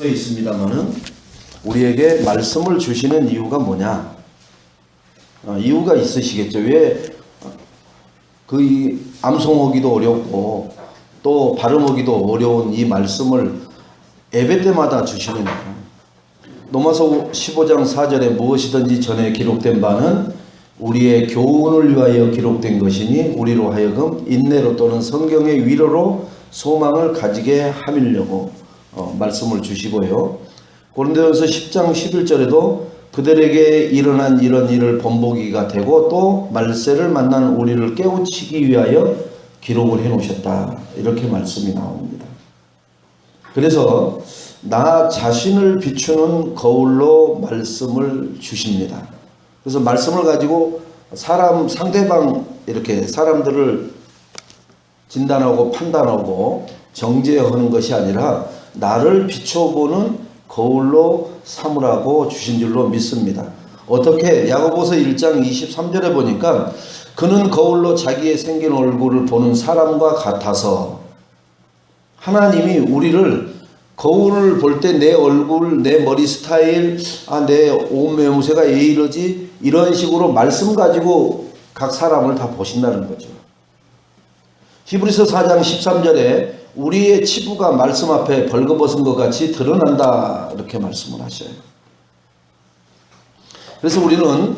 있습니다만은 우리에게 말씀을 주시는 이유가 뭐냐? 이유가 있으시겠죠. 왜 그 암송하기도 어렵고 또 발음하기도 어려운 이 말씀을 예배 때마다 주시느냐? 로마서 15장 4절에 무엇이든지 전에 기록된 바는 우리의 교훈을 위하여 기록된 것이니 우리로 하여금 인내로 또는 성경의 위로로 소망을 가지게 하밀려고 말씀을 주시고요. 고린도전서 10장 11절에도 그들에게 일어난 이런 일을 본보기가 되고 또 말세를 만난 우리를 깨우치기 위하여 기록을 해 놓으셨다. 이렇게 말씀이 나옵니다. 그래서 나 자신을 비추는 거울로 말씀을 주십니다. 그래서 말씀을 가지고 상대방 이렇게 사람들을 진단하고 판단하고 정죄하는 것이 아니라 나를 비춰보는 거울로 삼으라고 주신 줄로 믿습니다. 어떻게? 야고보서 1장 23절에 보니까 그는 거울로 자기의 생긴 얼굴을 보는 사람과 같아서 하나님이 우리를 거울을 볼 때 내 얼굴, 내 머리 스타일, 내 옷 매무새가 왜 이러지? 이런 식으로 말씀 가지고 각 사람을 다 보신다는 거죠. 히브리서 4장 13절에 우리의 치부가 말씀 앞에 벌거벗은 것 같이 드러난다 이렇게 말씀을 하셔요. 그래서 우리는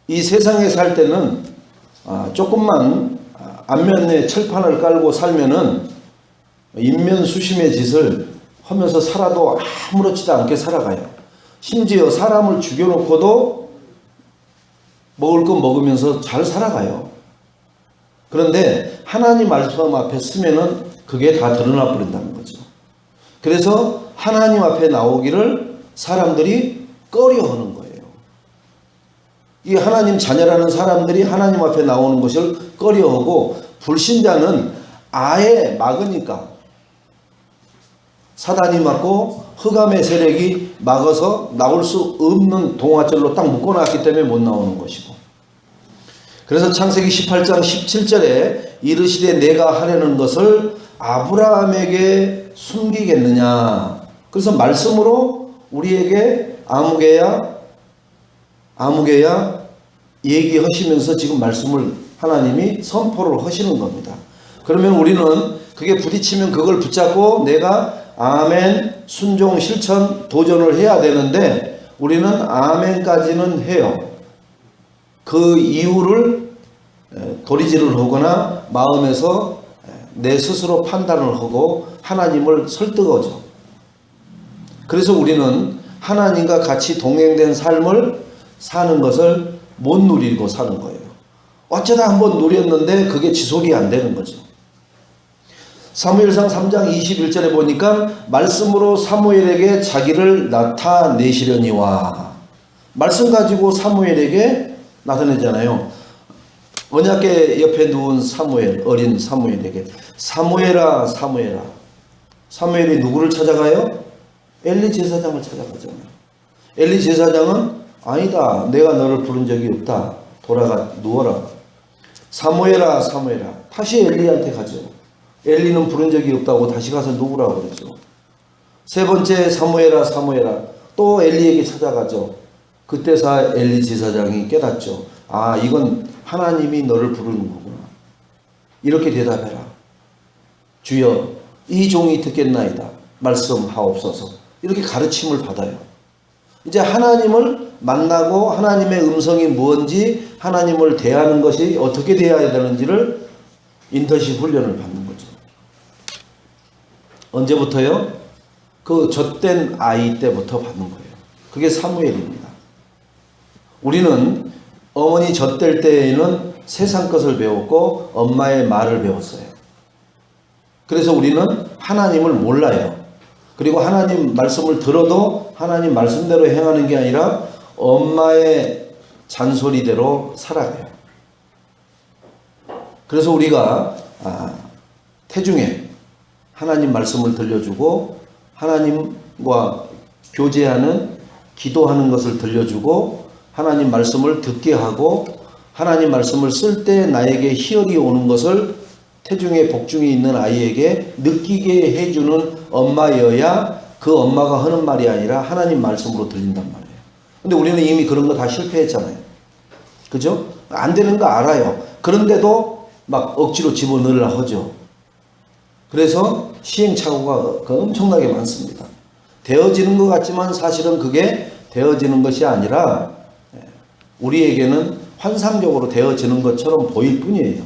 이 세상에 살 때는 조금만 안면에 철판을 깔고 살면은 인면수심의 짓을 하면서 살아도 아무렇지도 않게 살아가요. 심지어 사람을 죽여놓고도 먹을 거 먹으면서 잘 살아가요. 그런데 하나님 말씀 앞에 쓰면은 그게 다 드러나 버린다는 거죠. 그래서 하나님 앞에 나오기를 사람들이 꺼려하는 거예요. 이 하나님 자녀라는 사람들이 하나님 앞에 나오는 것을 꺼려하고 불신자는 아예 막으니까 사단이 막고 흑암의 세력이 막아서 나올 수 없는 동화줄로 딱 묶어놨기 때문에 못 나오는 것이고, 그래서 창세기 18장 17절에 이르시되 내가 하려는 것을 아브라함에게 숨기겠느냐. 그래서 말씀으로 우리에게 아무개야 얘기하시면서 지금 말씀을 하나님이 선포를 하시는 겁니다. 그러면 우리는 그게 부딪히면 그걸 붙잡고 내가 아멘, 순종, 실천, 도전을 해야 되는데 우리는 아멘까지는 해요. 그 이유를 도리질을 하거나 마음에서 내 스스로 판단을 하고 하나님을 설득하죠. 그래서 우리는 하나님과 같이 동행된 삶을 사는 것을 못 누리고 사는 거예요. 어쩌다 한번 누렸는데 그게 지속이 안 되는 거죠. 사무엘상 3장 21절에 보니까 말씀으로 사무엘에게 자기를 나타내시려니와, 말씀 가지고 사무엘에게 나타내잖아요. 언약궤 옆에 누운 사무엘, 어린 사무엘에게 사무엘아 사무엘아. 사무엘이 누구를 찾아가요? 엘리 제사장을 찾아가잖아요. 엘리 제사장은 아니다, 내가 너를 부른 적이 없다, 돌아가 누워라. 사무엘아 사무엘아. 다시 엘리한테 가죠. 엘리는 부른 적이 없다고 다시 가서 누구라고 그러죠. 세 번째 사무엘아 사무엘아. 또 엘리에게 찾아가죠. 그때서 엘리 제사장이 깨닫죠. 이건 하나님이 너를 부르는 거구나. 이렇게 대답해라. 주여 이 종이 듣겠나이다. 말씀하옵소서. 이렇게 가르침을 받아요. 이제 하나님을 만나고 하나님의 음성이 뭔지, 하나님을 대하는 것이 어떻게 대해야 되는지를 인턴십 훈련을 받는 거죠. 언제부터요? 그 젖된 아이 때부터 받는 거예요. 그게 사무엘입니다. 우리는 어머니 젖될 때에는 세상 것을 배웠고 엄마의 말을 배웠어요. 그래서 우리는 하나님을 몰라요. 그리고 하나님 말씀을 들어도 하나님 말씀대로 행하는 게 아니라 엄마의 잔소리대로 살아가요. 그래서 우리가 태중에 하나님 말씀을 들려주고 하나님과 교제하는, 기도하는 것을 들려주고 하나님 말씀을 듣게 하고 하나님 말씀을 쓸 때 나에게 희열이 오는 것을 태중에 복중에 있는 아이에게 느끼게 해주는 엄마여야 그 엄마가 하는 말이 아니라 하나님 말씀으로 들린단 말이에요. 근데 우리는 이미 그런 거 다 실패했잖아요. 그죠? 안 되는 거 알아요. 그런데도 막 억지로 집어넣으려 하죠. 그래서 시행착오가 엄청나게 많습니다. 되어지는 것 같지만 사실은 그게 되어지는 것이 아니라 우리에게는 환상적으로 되어지는 것처럼 보일 뿐이에요.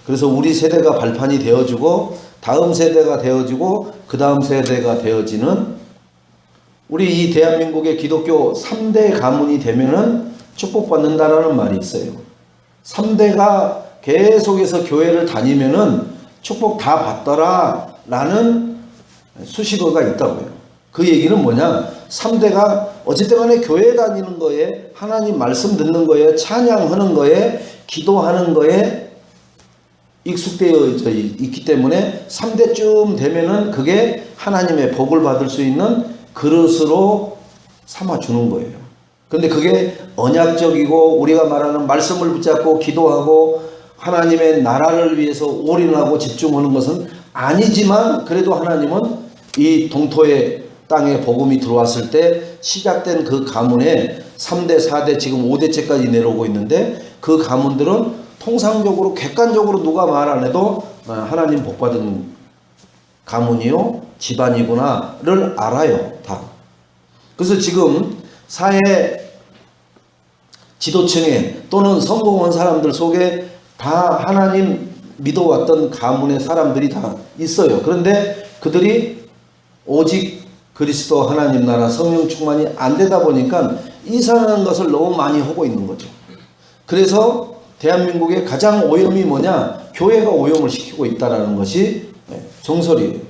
그래서 우리 세대가 발판이 되어지고 다음 세대가 되어지고 그 다음 세대가 되어지는 우리 이 대한민국의 기독교 3대 가문이 되면은 축복받는다라는 말이 있어요. 3대가 계속해서 교회를 다니면은 축복 다 받더라 라는 수식어가 있다고요. 그 얘기는 뭐냐? 3대가 어쨌든 간에 교회 다니는 거에 하나님 말씀 듣는 거에 찬양하는 거에 기도하는 거에 익숙되어 있기 때문에 3대쯤 되면은 그게 하나님의 복을 받을 수 있는 그릇으로 삼아주는 거예요. 근데 그게 언약적이고 우리가 말하는 말씀을 붙잡고 기도하고 하나님의 나라를 위해서 올인하고 집중하는 것은 아니지만 그래도 하나님은 이 동토의 땅에 복음이 들어왔을 때 시작된 그 가문에 3대, 4대, 지금 5대째까지 내려오고 있는데 그 가문들은 통상적으로 객관적으로 누가 말 안 해도 하나님 복받은 가문이요 집안이구나를 알아요. 다. 그래서 지금 사회 지도층에 또는 성공한 사람들 속에 다 하나님 믿어왔던 가문의 사람들이 다 있어요. 그런데 그들이 오직 그리스도 하나님 나라 성령 충만이 안 되다 보니까 이상한 것을 너무 많이 하고 있는 거죠. 그래서 대한민국의 가장 오염이 뭐냐? 교회가 오염을 시키고 있다는 것이 정설이에요.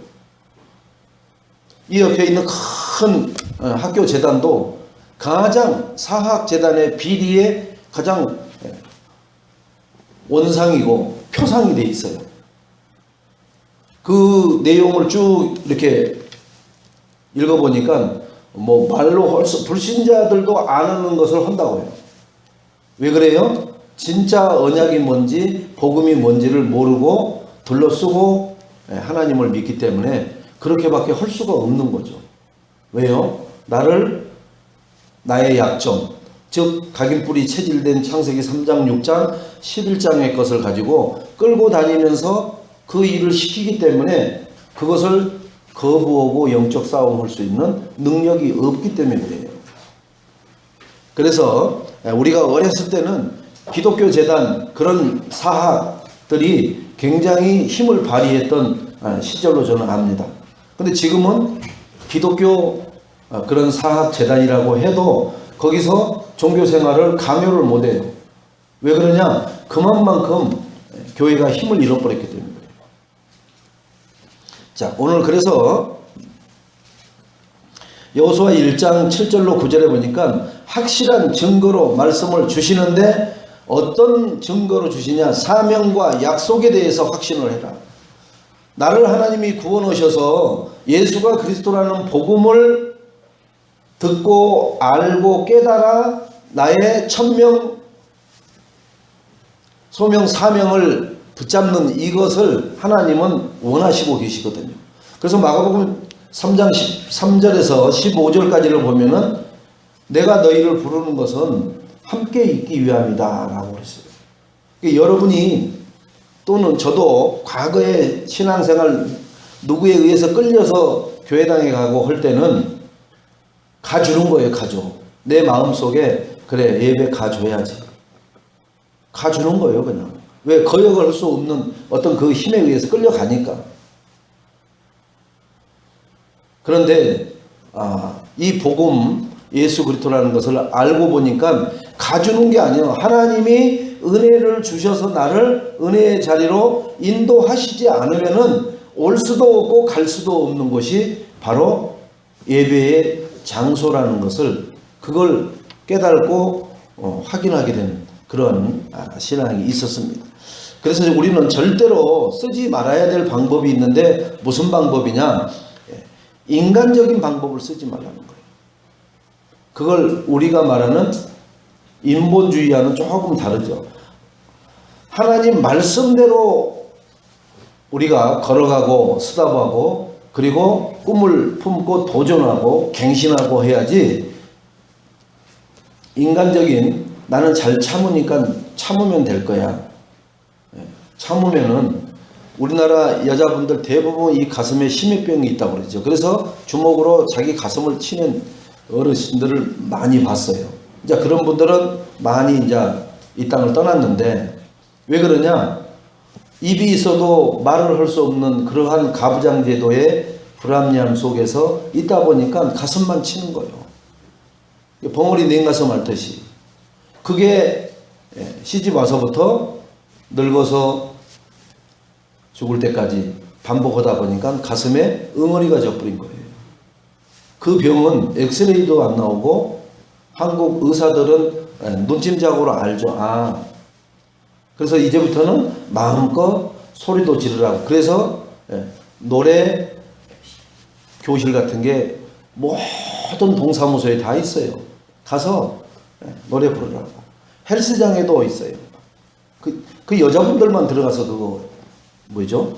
이 옆에 있는 큰 학교 재단도 가장 사학재단의 비리의 가장 원상이고 표상이 돼 있어요. 그 내용을 쭉 이렇게 읽어보니까 뭐 말로 불신자들도 안 하는 것을 한다고 해요. 왜 그래요? 진짜 언약이 뭔지 복음이 뭔지를 모르고 둘러쓰고 하나님을 믿기 때문에 그렇게밖에 할 수가 없는 거죠. 왜요? 나의 약점, 즉 각인뿔이 체질된 창세기 3장, 6장, 11장의 것을 가지고 끌고 다니면서 그 일을 시키기 때문에 그것을 거부하고 영적 싸움할 수 있는 능력이 없기 때문에 그래요. 그래서 우리가 어렸을 때는 기독교 재단 그런 사학들이 굉장히 힘을 발휘했던 시절로 저는 압니다. 근데 지금은 기독교 그런 사학 재단이라고 해도 거기서 종교 생활을 강요를 못해요. 왜 그러냐? 그만큼 교회가 힘을 잃어버렸기 때문에 그래요. 자, 오늘 그래서 여호수아 1장 7절로 9절에 보니까 확실한 증거로 말씀을 주시는데 어떤 증거로 주시냐? 사명과 약속에 대해서 확신을 해라. 나를 하나님이 구원하셔서 예수가 그리스도라는 복음을 듣고 알고 깨달아 나의 천명, 소명, 사명을 붙잡는 이것을 하나님은 원하시고 계시거든요. 그래서 마가복음 3장 13절에서 15절까지를 보면은 내가 너희를 부르는 것은 함께 있기 위함이다 라고 그랬어요. 여러분이 또는 저도 과거의 신앙생활 누구에 의해서 끌려서 교회당에 가고 할 때는 가주는 거예요. 가줘. 내 마음속에 그래 예배 가줘야지. 가주는 거예요. 그냥. 왜? 거역을 할 수 없는 어떤 그 힘에 의해서 끌려가니까. 그런데 이 복음 예수 그리스도라는 것을 알고 보니까 가주는 게 아니에요. 하나님이 은혜를 주셔서 나를 은혜의 자리로 인도하시지 않으면은 올 수도 없고 갈 수도 없는 것이 바로 예배의 장소라는 것을 그걸 깨닫고 확인하게 된 그런 신앙이 있었습니다. 그래서 우리는 절대로 쓰지 말아야 될 방법이 있는데 무슨 방법이냐? 인간적인 방법을 쓰지 말라는 거예요. 그걸 우리가 말하는 인본주의와는 조금 다르죠. 하나님 말씀대로 우리가 걸어가고 쓰다보고 그리고 꿈을 품고 도전하고 갱신하고 해야지 인간적인 나는 잘 참으니까 참으면 될 거야. 참으면은 우리나라 여자분들 대부분 이 가슴에 심해병이 있다고 그러죠. 그래서 주먹으로 자기 가슴을 치는 어르신들을 많이 봤어요. 이제 그런 분들은 많이 이제 이 땅을 떠났는데 왜 그러냐? 입이 있어도 말을 할 수 없는 그러한 가부장제도의 불합리함 속에서 있다 보니까 가슴만 치는 거예요. 벙어리 냉가슴 앓듯이. 그게 시집 와서부터 늙어서 죽을 때까지 반복하다 보니까 가슴에 응어리가 져버린 거예요. 그 병은 엑스레이도 안 나오고 한국 의사들은 눈짐작으로 알죠. 아, 그래서 이제부터는 마음껏 소리도 지르라고. 그래서 노래 교실 같은 게 모든 동사무소에 다 있어요. 가서 노래 부르라고. 헬스장에도 있어요. 그 여자분들만 들어가서 그거 뭐죠?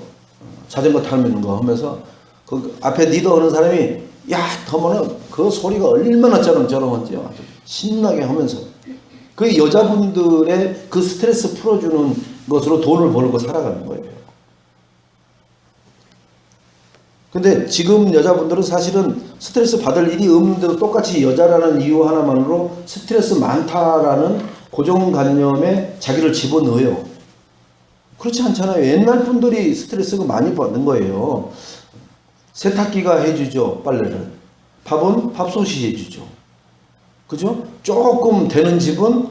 자전거 타는 거 하면서 그 앞에 리더 하는 사람이 야 더면은 그 소리가 얼마나 쩌렁쩌렁한지요. 아주 신나게 하면서 그 여자분들의 그 스트레스 풀어주는 것으로 돈을 벌고 살아가는 거예요. 근데 지금 여자분들은 사실은 스트레스 받을 일이 없는데도 똑같이 여자라는 이유 하나만으로 스트레스 많다라는 고정관념에 자기를 집어넣어요. 그렇지 않잖아요. 옛날 분들이 스트레스가 많이 받는 거예요. 세탁기가 해주죠, 빨래를. 밥은 밥솥이 해주죠. 그죠? 조금 되는 집은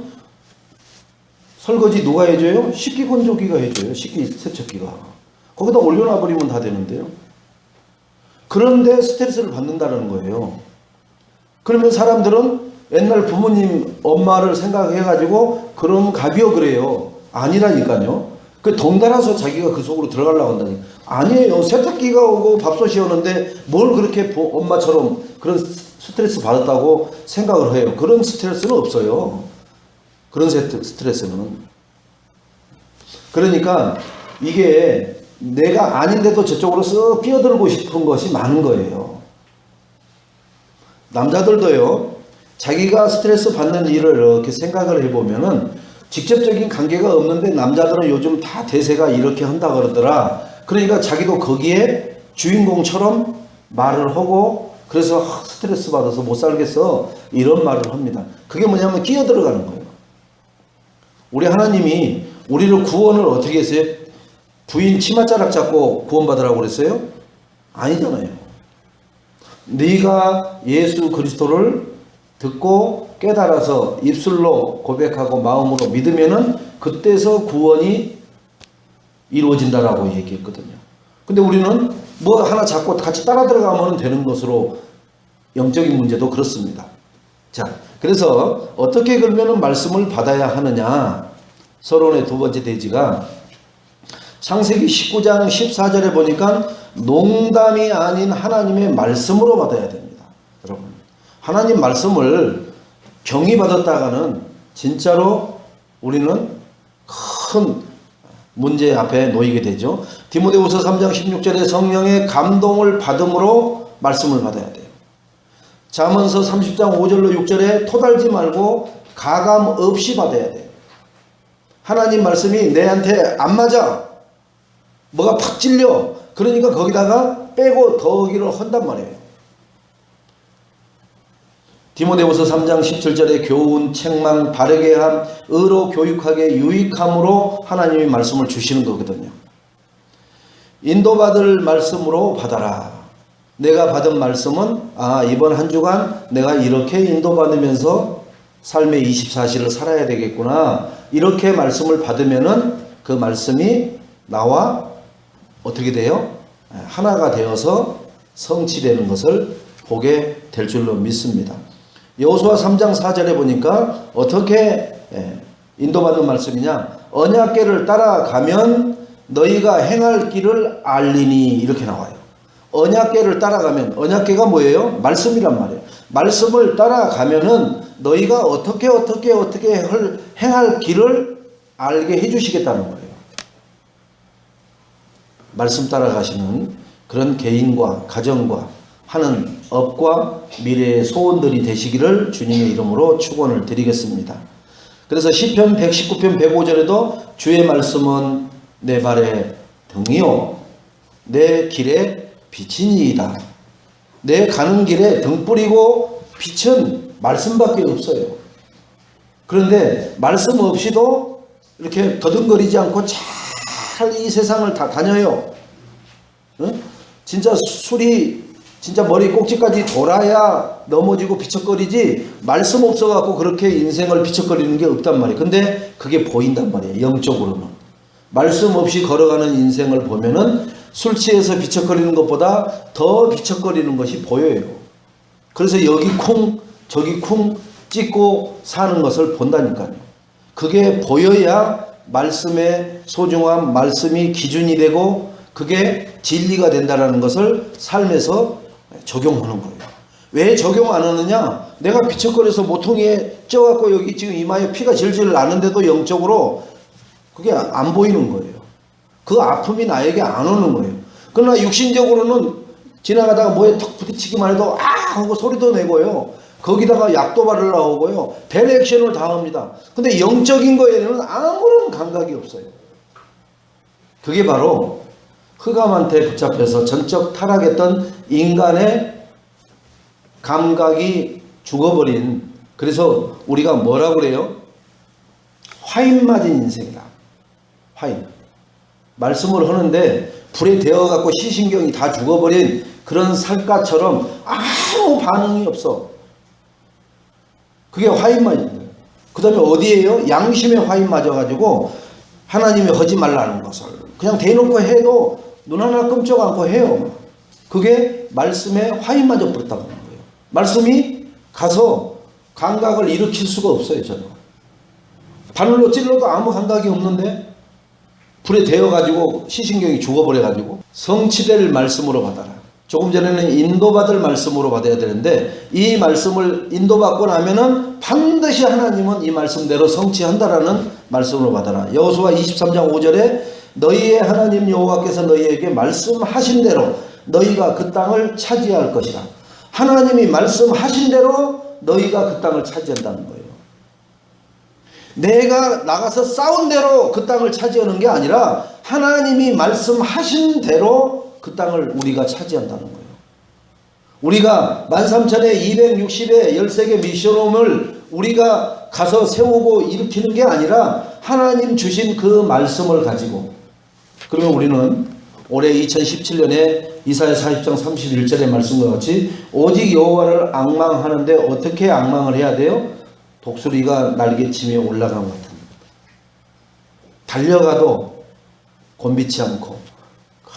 설거지 누가 해줘요? 식기건조기가 해줘요. 식기세척기가. 거기다 올려놔버리면 다 되는데요. 그런데 스트레스를 받는다는 거예요. 그러면 사람들은 옛날 부모님, 엄마를 생각해가지고 그럼 갑이요 그래요. 아니라니까요. 그 덩달아서 자기가 그 속으로 들어가려고 한다니까. 아니에요. 세탁기가 오고 밥솥이 오는데 뭘 그렇게 엄마처럼 그런 스트레스 받았다고 생각을 해요. 그런 스트레스는 없어요. 그런 스트레스는. 그러니까 이게 내가 아닌데도 저쪽으로 쓱 끼어들고 싶은 것이 많은 거예요. 남자들도요. 자기가 스트레스 받는 일을 이렇게 생각을 해보면은 직접적인 관계가 없는데 남자들은 요즘 다 대세가 이렇게 한다 그러더라. 그러니까 자기도 거기에 주인공처럼 말을 하고 그래서 스트레스 받아서 못 살겠어 이런 말을 합니다. 그게 뭐냐면 끼어들어가는 거예요. 우리 하나님이 우리를 구원을 어떻게 했어요? 부인 치맛자락 잡고 구원받으라고 그랬어요? 아니잖아요. 네가 예수 그리스도를 듣고 깨달아서 입술로 고백하고 마음으로 믿으면은 그때서 구원이 이루어진다라고 얘기했거든요. 근데 우리는 뭐 하나 잡고 같이 따라 들어가면 되는 것으로 영적인 문제도 그렇습니다. 자, 그래서 어떻게 그러면 말씀을 받아야 하느냐? 서론의 두 번째 대지가 창세기 19장 14절에 보니까 농담이 아닌 하나님의 말씀으로 받아야 됩니다. 여러분, 하나님 말씀을 경히 받았다가는 진짜로 우리는 큰 문제 앞에 놓이게 되죠. 디모데후서 3장 16절에 성령의 감동을 받음으로 말씀을 받아야 돼요. 잠언서 30장 5절로 6절에 토달지 말고 가감 없이 받아야 돼요. 하나님 말씀이 내한테 안 맞아. 뭐가 팍 찔려. 그러니까 거기다가 빼고 더하기를 한단 말이에요. 디모데후서 3장 17절에 교훈, 책망, 바르게 함, 의로 교육하게 유익함으로 하나님이 말씀을 주시는 거거든요. 인도받을 말씀으로 받아라. 내가 받은 말씀은 이번 한 주간 내가 이렇게 인도받으면서 삶의 24시를 살아야 되겠구나. 이렇게 말씀을 받으면은 그 말씀이 나와 어떻게 돼요? 하나가 되어서 성취되는 것을 보게 될 줄로 믿습니다. 여호수아 3장 4절에 보니까 어떻게 인도받는 말씀이냐? 언약궤를 따라가면 너희가 행할 길을 알리니 이렇게 나와요. 언약궤를 따라가면 언약궤가 뭐예요? 말씀이란 말이에요. 말씀을 따라가면은 너희가 어떻게 행할 길을 알게 해주시겠다는 거예요. 말씀 따라가시는 그런 개인과 가정과 하는 업과 미래의 소원들이 되시기를 주님의 이름으로 축원을 드리겠습니다. 그래서 시편 119편 105절에도 주의 말씀은 내 발의 등이요 내 길에 빛이니이다. 내 가는 길에 등불이고 빛은 말씀밖에 없어요. 그런데 말씀 없이도 이렇게 더듬거리지 않고 잘 이 세상을 다 다녀요. 응? 진짜 술이 진짜 머리 꼭지까지 돌아야 넘어지고 비척거리지 말씀 없어갖고 그렇게 인생을 비척거리는 게 없단 말이에요. 근데 그게 보인단 말이에요. 영적으로는. 말씀 없이 걸어가는 인생을 보면은 술 취해서 비척거리는 것보다 더 비척거리는 것이 보여요. 그래서 여기 쿵 저기 쿵 찍고 사는 것을 본다니까요. 그게 보여야 말씀의 소중함, 말씀이 기준이 되고 그게 진리가 된다는 것을 삶에서 적용하는 거예요. 왜 적용 안 하느냐? 내가 비척거려서 모퉁이에 쪄갖고 여기 지금 이마에 피가 질질 나는데도 영적으로 그게 안 보이는 거예요. 그 아픔이 나에게 안 오는 거예요. 그러나 육신적으로는 지나가다가 뭐에 턱 부딪히기만 해도 아 하고 소리도 내고요. 거기다가 약도 바르려고 하고요. 벨 액션을 다 합니다. 근데 영적인 거에는 아무런 감각이 없어요. 그게 바로 흑암한테 붙잡혀서 전적 타락했던 인간의 감각이 죽어버린, 그래서 우리가 뭐라고 그래요? 화인 맞은 인생이다. 화인. 말씀을 하는데 불에 데워갖고 시신경이 다 죽어버린 그런 살갗처럼 아무 반응이 없어. 그게 화인 맞은 거예요. 그 다음에 어디에요? 양심에 화인 맞아가지고 하나님이 하지 말라는 것을 그냥 대놓고 해도 눈 하나 끔쩍 않고 해요. 그게 말씀에 화인 맞아 버렸다고 하는 거예요. 말씀이 가서 감각을 일으킬 수가 없어요. 저는 바늘로 찔러도 아무 감각이 없는데 불에 데워가지고 시신경이 죽어버려가지고 성취될 말씀으로 받아라. 조금 전에는 인도받을 말씀으로 받아야 되는데 이 말씀을 인도받고 나면은 반드시 하나님은 이 말씀대로 성취한다라는 말씀으로 받아라. 여호수아 23장 5절에 너희의 하나님 여호와께서 너희에게 말씀하신 대로 너희가 그 땅을 차지할 것이라. 하나님이 말씀하신 대로 너희가 그 땅을 차지한다는 거예요. 내가 나가서 싸운 대로 그 땅을 차지하는 게 아니라 하나님이 말씀하신 대로 그 땅을 우리가 차지한다는 거예요. 우리가 13,000에 260에 13개 미션홈을 우리가 가서 세우고 일으키는 게 아니라 하나님 주신 그 말씀을 가지고, 그러면 우리는 올해 2017년에 이사야 40장 31절의 말씀과 같이 오직 여호와를 앙망하는데 어떻게 앙망을 해야 돼요? 독수리가 날개치며 올라간 것 같은, 달려가도 곤비치 않고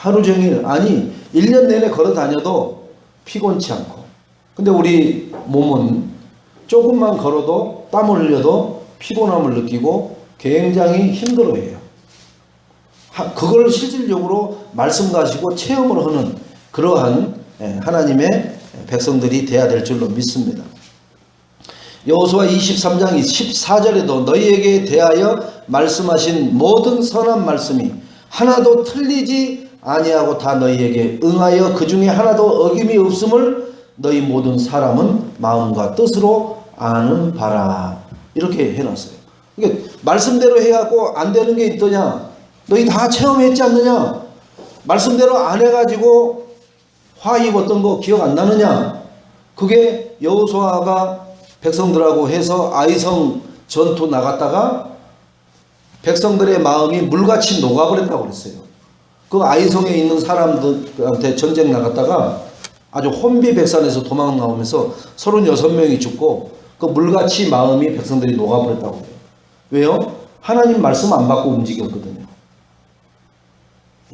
하루 종일, 아니 1년 내내 걸어 다녀도 피곤치 않고. 근데 우리 몸은 조금만 걸어도 땀을 흘려도 피곤함을 느끼고 굉장히 힘들어해요. 그걸 실질적으로 말씀 가지고 체험을 하는 그러한 하나님의 백성들이 돼야 될 줄로 믿습니다. 여호수아 23장 14절에도 너희에게 대하여 말씀하신 모든 선한 말씀이 하나도 틀리지 아니하고 다 너희에게 응하여 그 중에 하나도 어김이 없음을 너희 모든 사람은 마음과 뜻으로 아는 바라. 이렇게 해놨어요. 그러니까 말씀대로 해갖고 안 되는 게 있더냐? 너희 다 체험했지 않느냐? 말씀대로 안 해가지고 화 입었던 거 기억 안 나느냐? 그게 여호수아가 백성들하고 해서 아이성 전투 나갔다가 백성들의 마음이 물같이 녹아버렸다고 그랬어요. 그 아이성에 있는 사람들한테 전쟁 나갔다가 아주 혼비백산에서 도망 나오면서 36명이 죽고 그 물같이 마음이 백성들이 녹아버렸다고 해요. 왜요? 하나님 말씀 안 받고 움직였거든요.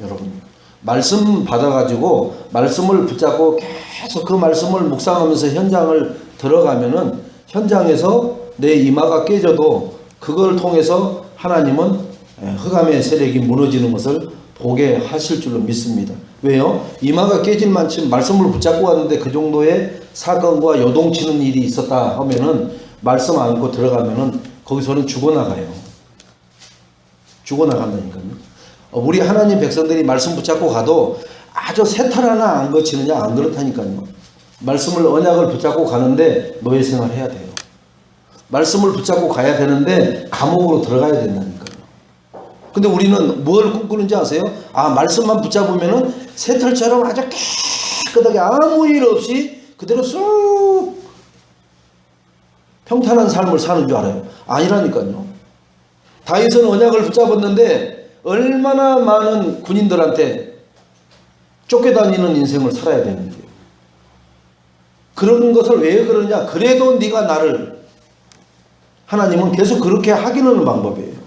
여러분, 말씀 받아가지고 말씀을 붙잡고 계속 그 말씀을 묵상하면서 현장을 들어가면은 현장에서 내 이마가 깨져도 그걸 통해서 하나님은 흑암의 세력이 무너지는 것을 보게 하실 줄로 믿습니다. 왜요? 이마가 깨질 만큼 말씀을 붙잡고 왔는데 그 정도의 사건과 요동치는 일이 있었다 하면은 말씀 안고 들어가면은 거기서는 죽어나가요. 죽어나간다니까요. 우리 하나님 백성들이 말씀 붙잡고 가도 아주 새털 하나 안 거치느냐, 안 그렇다니까요. 말씀을, 언약을 붙잡고 가는데 노예생활 해야 돼요. 말씀을 붙잡고 가야 되는데 감옥으로 들어가야 된다니까요. 근데 우리는 뭘 꿈꾸는지 아세요? 말씀만 붙잡으면은 새털처럼 아주 깨끗하게 아무 일 없이 그대로 쑥 평탄한 삶을 사는 줄 알아요. 아니라니까요. 다윗은 언약을 붙잡았는데 얼마나 많은 군인들한테 쫓겨다니는 인생을 살아야 되는데요. 그런 것을 왜 그러냐? 그래도 네가 나를, 하나님은 계속 그렇게 하기는 방법이에요.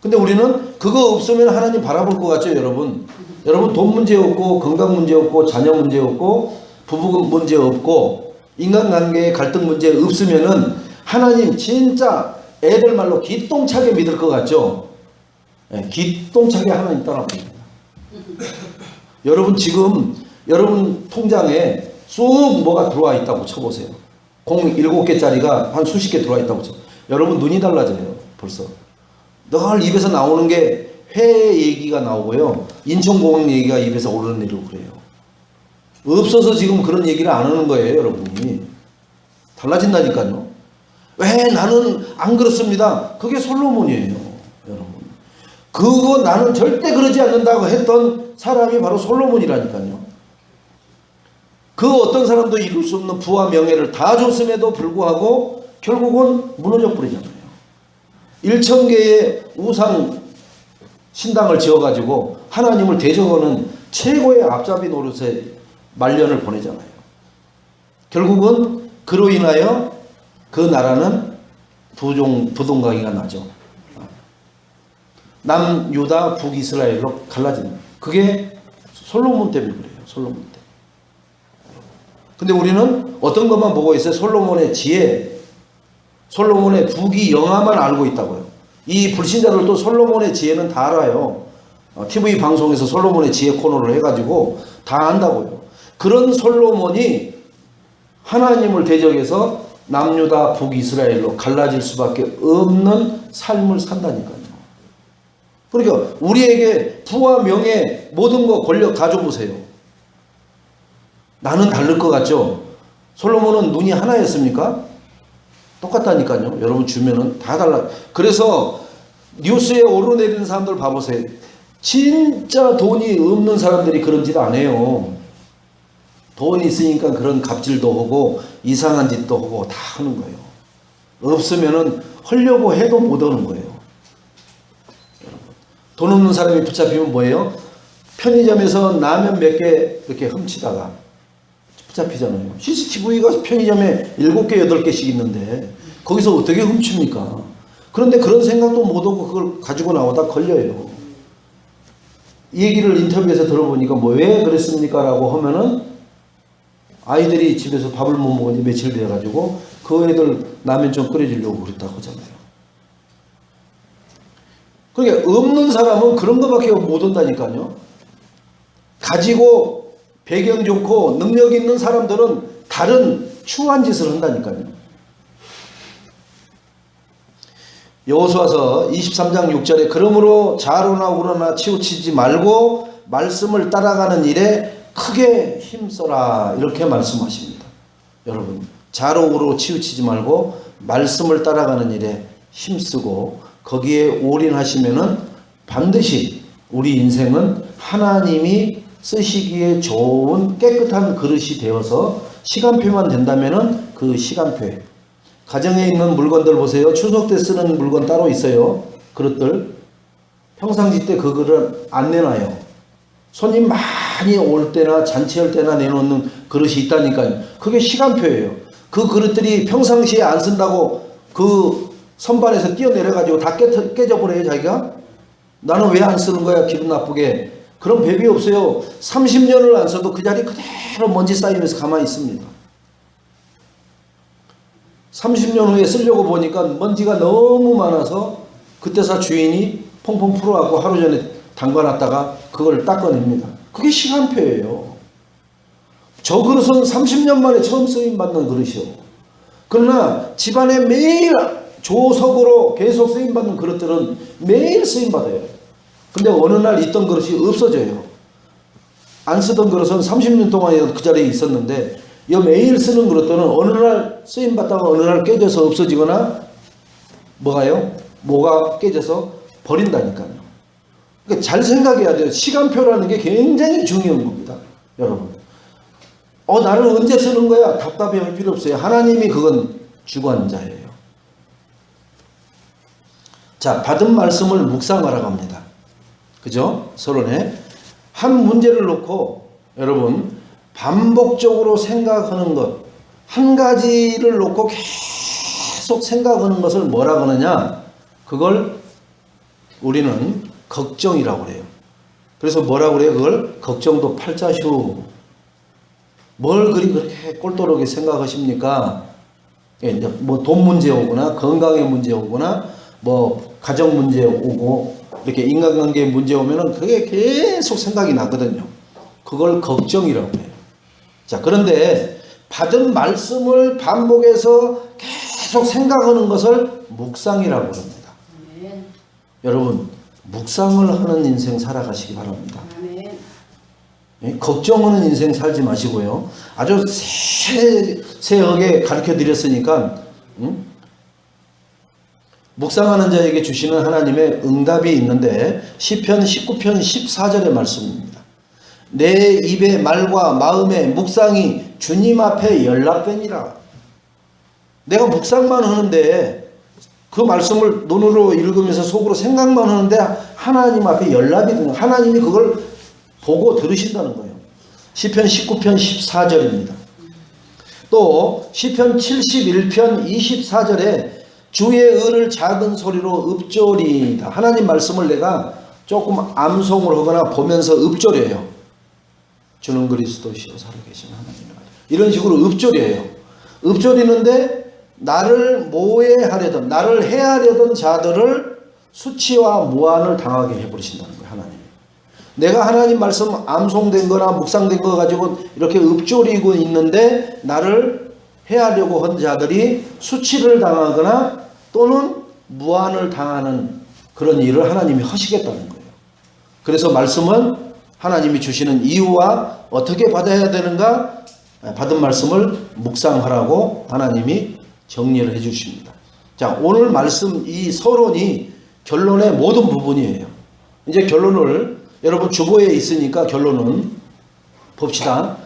근데 우리는 그거 없으면 하나님 바라볼 것 같죠, 여러분? 여러분 돈 문제 없고 건강 문제 없고 자녀 문제 없고 부부 문제 없고 인간관계의 갈등 문제 없으면은 하나님 진짜 애들 말로 기똥차게 믿을 것 같죠? 네, 기똥차게 하나님 따라봅니다. 여러분 지금 여러분 통장에 쑥 뭐가 들어와 있다고 쳐보세요. 공 7개짜리가 한 수십 개 들어와 있다고 쳐. 여러분 눈이 달라져요. 벌써. 늘 입에서 나오는 게 회 얘기가 나오고요. 인천공항 얘기가 입에서 오르내리고 그래요. 없어서 지금 그런 얘기를 안 하는 거예요, 여러분이. 달라진다니까요. 왜 나는 안 그렇습니다. 그게 솔로몬이에요, 여러분. 그거 나는 절대 그러지 않는다고 했던 사람이 바로 솔로몬이라니까요. 그 어떤 사람도 이룰 수 없는 부와 명예를 다 줬음에도 불구하고 결국은 무너져 버리잖아요. 1000개의 우상 신당을 지어가지고 하나님을 대적하는 최고의 앞잡이 노릇에 말년을 보내잖아요. 결국은 그로 인하여 그 나라는 부동강이가 나죠. 남유다 북이스라엘로 갈라지는. 그게 솔로몬 때문에 그래요. 솔로몬 때문에. 근데 우리는 어떤 것만 보고 있어요? 솔로몬의 지혜, 솔로몬의 부귀 영화만 알고 있다고요. 이 불신자들도 솔로몬의 지혜는 다 알아요. TV 방송에서 솔로몬의 지혜 코너를 해가지고 다 안다고요. 그런 솔로몬이 하나님을 대적해서 남유다 북이스라엘로 갈라질 수밖에 없는 삶을 산다니까요. 그러니까 우리에게 부와 명예 모든 거 권력 가져보세요. 나는 다를 것 같죠? 솔로몬은 눈이 하나였습니까? 똑같다니까요. 여러분 주면은 다 달라. 그래서 뉴스에 오르내리는 사람들 봐보세요. 진짜 돈이 없는 사람들이 그런 짓 안 해요. 돈이 있으니까 그런 갑질도 하고 이상한 짓도 하고 다 하는 거예요. 없으면은 하려고 해도 못 하는 거예요. 돈 없는 사람이 붙잡히면 뭐예요? 편의점에서 라면 몇 개 이렇게 훔치다가 붙잡히잖아요. CCTV가 편의점에 7개, 8개씩 있는데 거기서 어떻게 훔칩니까? 그런데 그런 생각도 못하고 그걸 가지고 나오다 걸려요. 이 얘기를 인터뷰에서 들어보니까 뭐 왜 그랬습니까? 라고 하면은 아이들이 집에서 밥을 못 먹은 지 며칠 돼가지고 그 애들 라면 좀 끓여주려고 그랬다고 하잖아요. 그러니까 없는 사람은 그런 것밖에 못 한다니까요. 가지고 배경 좋고 능력 있는 사람들은 다른 추한 짓을 한다니까요. 여호수아서 23장 6절에 그러므로 좌로나 우로나 치우치지 말고 말씀을 따라가는 일에 크게 힘써라 이렇게 말씀하십니다. 여러분 좌로 우로 치우치지 말고 말씀을 따라가는 일에 힘쓰고 거기에 올인하시면은 반드시 우리 인생은 하나님이 쓰시기에 좋은 깨끗한 그릇이 되어서 시간표만 된다면은 그 시간표에 가정에 있는 물건들 보세요. 추석 때 쓰는 물건 따로 있어요. 그릇들 평상시 때 그 그릇 안 내놔요. 손님 많이 올 때나 잔치할 때나 내놓는 그릇이 있다니까요. 그게 시간표예요. 그 그릇들이 평상시에 안 쓴다고 그 선반에서 뛰어내려가지고 다 깨져버려요. 자기가. 나는 왜 안 쓰는 거야 기분 나쁘게. 그런 법이 없어요. 30년을 안 써도 그 자리 그대로 먼지 쌓이면서 가만히 있습니다. 30년 후에 쓰려고 보니까 먼지가 너무 많아서 그때서 주인이 퐁퐁 풀어갖고 하루 전에 담가놨다가 그걸 닦아냅니다. 그게 시간표예요. 저 그릇은 30년 만에 처음 쓰임받는 그릇이요. 그러나 집안에 매일 조석으로 계속 쓰임받는 그릇들은 매일 쓰임받아요. 근데 어느 날 있던 그릇이 없어져요. 안 쓰던 그릇은 30년 동안 그 자리에 있었는데 이 매일 쓰는 그릇들은 어느 날 쓰임 받다가 어느 날 깨져서 없어지거나 뭐가 깨져서 버린다니까요. 그러니까 잘 생각해야 돼요. 시간표라는 게 굉장히 중요한 겁니다. 여러분. 나를 언제 쓰는 거야? 답답해할 필요 없어요. 하나님이 그건 주관자예요. 자, 받은 말씀을 묵상하라고 합니다. 그죠? 서론에. 한 문제를 놓고 여러분 반복적으로 생각하는 것, 한 가지를 놓고 계속 생각하는 것을 뭐라고 하느냐? 그걸 우리는 걱정이라고 그래요. 그래서 뭐라고 그래요? 그걸 걱정도 팔자슈. 뭘 그렇게 꼴도록게 생각하십니까? 뭐 돈 문제 오거나 건강의 문제 오거나 뭐 가정 문제 오고 이렇게 인간관계 문제 오면은 그게 계속 생각이 나거든요. 그걸 걱정이라고 해요. 자, 그런데 받은 말씀을 반복해서 계속 생각하는 것을 묵상이라고 합니다. 아멘. 여러분, 묵상을 하는 인생 살아가시기 바랍니다. 아멘. 예? 걱정하는 인생 살지 마시고요. 아주 세세하게 가르쳐 드렸으니까 묵상하는 자에게 주시는 하나님의 응답이 있는데 시편 19편 14절의 말씀입니다. 내 입의 말과 마음의 묵상이 주님 앞에 연락되니라. 내가 묵상만 하는데 그 말씀을 눈으로 읽으면서 속으로 생각만 하는데 하나님 앞에 연락이 되는, 하나님이 그걸 보고 들으신다는 거예요. 시편 19편 14절입니다. 또 시편 71편 24절에 주의 의를 작은 소리로 읊조리이다. 하나님 말씀을 내가 조금 암송을 하거나 보면서 읊조려요. 주는 그리스도시요 살아계신 하나님이라. 이런 식으로 읊조려요. 읊조리는데 나를 모해하려던, 나를 해하려던 자들을 수치와 무한을 당하게 해버리신다는 거예요. 하나님. 내가 하나님 말씀 암송된 거나 묵상된 거 가지고 이렇게 읊조리고 있는데 나를 해하려고 한 자들이 수치를 당하거나 또는 무한을 당하는 그런 일을 하나님이 하시겠다는 거예요. 그래서 말씀은 하나님이 주시는 이유와 어떻게 받아야 되는가, 받은 말씀을 묵상하라고 하나님이 정리를 해 주십니다. 자, 오늘 말씀 이 서론이 결론의 모든 부분이에요. 이제 결론을 여러분 주보에 있으니까 결론은 봅시다.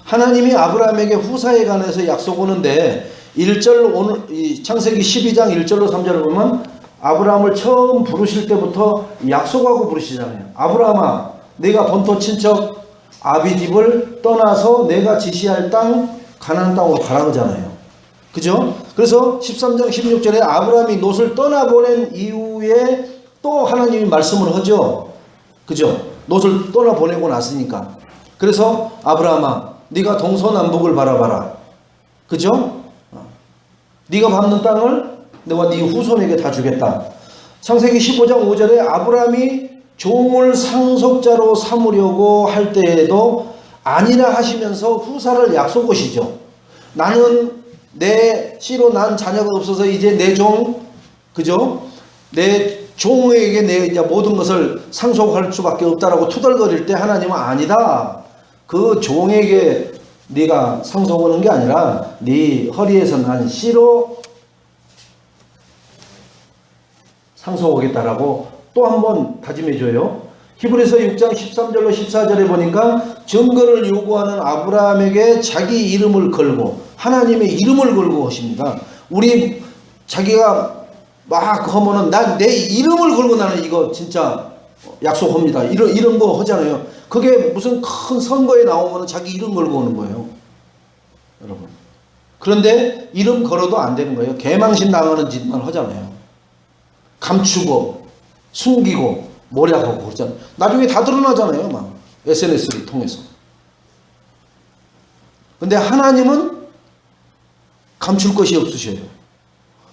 하나님이 아브라함에게 후사에 관해서 약속하는데 1절 오늘 이 창세기 12장 1절로 3절을 보면 아브라함을 처음 부르실 때부터 약속하고 부르시잖아요. 아브라함아, 내가 본토 친척 아비집을 떠나서 내가 지시할 땅 가나안 땅으로 가라 그러잖아요. 그죠? 그래서 13장 16절에 아브라함이 롯을 떠나보낸 이후에 또 하나님이 말씀을 하죠. 그죠? 롯을 떠나보내고 났으니까. 그래서 아브라함아, 네가 동서남북을 바라봐라. 그죠? 네가 밟는 땅을 내가 네 후손에게 다 주겠다. 창세기 15장 5절에 아브라함이 종을 상속자로 삼으려고 할 때에도 아니라 하시면서 후사를 약속하시죠. 나는 내 씨로 난 자녀가 없어서 이제 내 종, 그죠? 내 종에게 내 이제 모든 것을 상속할 수밖에 없다라고 투덜거릴 때 하나님은 아니다. 그 종에게 네가 상속하는 게 아니라 네 허리에서 난 씨로 상속하겠다라고 또 한 번 다짐해줘요. 히브리서 6장 13절로 14절에 보니까 증거를 요구하는 아브라함에게 자기 이름을 걸고 하나님의 이름을 걸고 하십니다. 우리 자기가 막 하면은 난 내 이름을 걸고 나는 이거 진짜 약속합니다. 이런 거 하잖아요. 그게 무슨 큰 선거에 나오면 자기 이름 걸고 오는 거예요. 여러분. 그런데 이름 걸어도 안 되는 거예요. 개망신 당하는 짓만 하잖아요. 감추고 숨기고 모략하고 그러잖아요. 나중에 다 드러나잖아요. 막 SNS를 통해서. 근데 하나님은 감출 것이 없으셔요.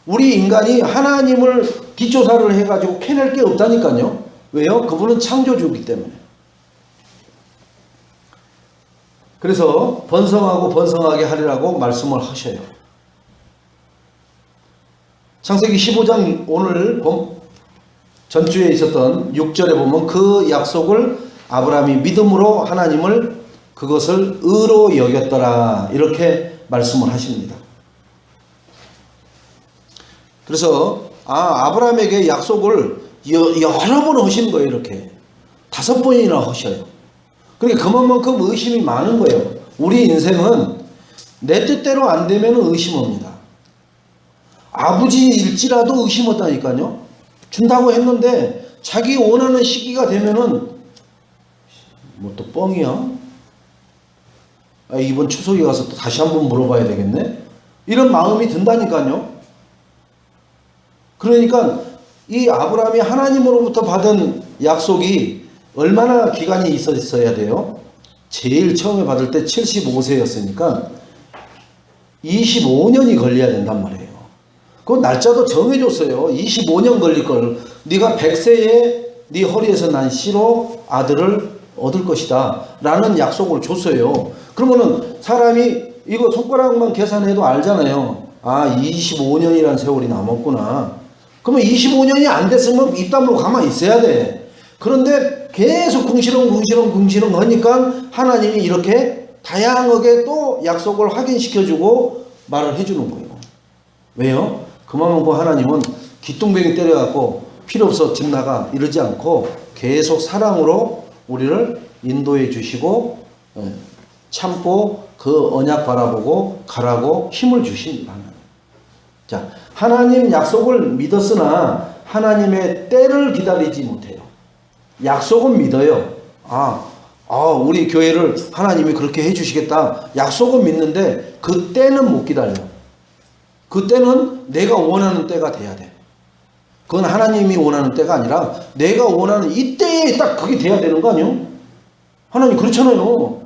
우리 인간이 하나님을 뒷조사를 해가지고 캐낼 게 없다니까요. 왜요? 그분은 창조주이기 때문에. 그래서 번성하고 번성하게 하리라고 말씀을 하셔요. 창세기 15장 오늘 전주에 있었던 6절에 보면 그 약속을 아브라함이 믿음으로 하나님을 그것을 의로 여겼더라 이렇게 말씀을 하십니다. 그래서 아브라함에게 약속을 여러 번 하시는 거예요. 이렇게 5번이나 하셔요. 그러니까 그만큼 의심이 많은 거예요. 우리 인생은 내 뜻대로 안 되면 의심합니다. 아버지일지라도 의심하다니까요. 준다고 했는데 자기 원하는 시기가 되면은 뭐 또 뻥이야. 이번 추석에 가서 또 다시 한번 물어봐야 되겠네. 이런 마음이 든다니까요. 그러니까 이 아브라함이 하나님으로부터 받은 약속이 얼마나 기간이 있어야 돼요? 제일 처음에 받을 때 75세였으니까 25년이 걸려야 된단 말이에요. 그 날짜도 정해줬어요. 25년 걸릴 걸. 네가 100세에 네 허리에서 난 씨로 아들을 얻을 것이다 라는 약속을 줬어요. 그러면은 사람이 이거 손가락만 계산해도 알잖아요. 25년이라는 세월이 남았구나. 그러면 25년이 안 됐으면 입 다물고 가만히 있어야 돼. 그런데 계속 궁시렁 하니까 하나님이 이렇게 다양하게 또 약속을 확인시켜주고 말을 해주는 거예요. 왜요? 그만큼 하나님은 기뚱뱅이 때려갖고 필요 없어 집 나가 이러지 않고 계속 사랑으로 우리를 인도해 주시고 참고 그 언약 바라보고 가라고 힘을 주십니다. 자, 하나님 약속을 믿었으나 하나님의 때를 기다리지 못해요. 약속은 믿어요. 우리 교회를 하나님이 그렇게 해주시겠다. 약속은 믿는데 그 때는 못 기다려요. 그 때는 내가 원하는 때가 돼야 돼. 그건 하나님이 원하는 때가 아니라 내가 원하는 이 때에 딱 그게 돼야 되는 거 아니에요? 하나님 그렇잖아요.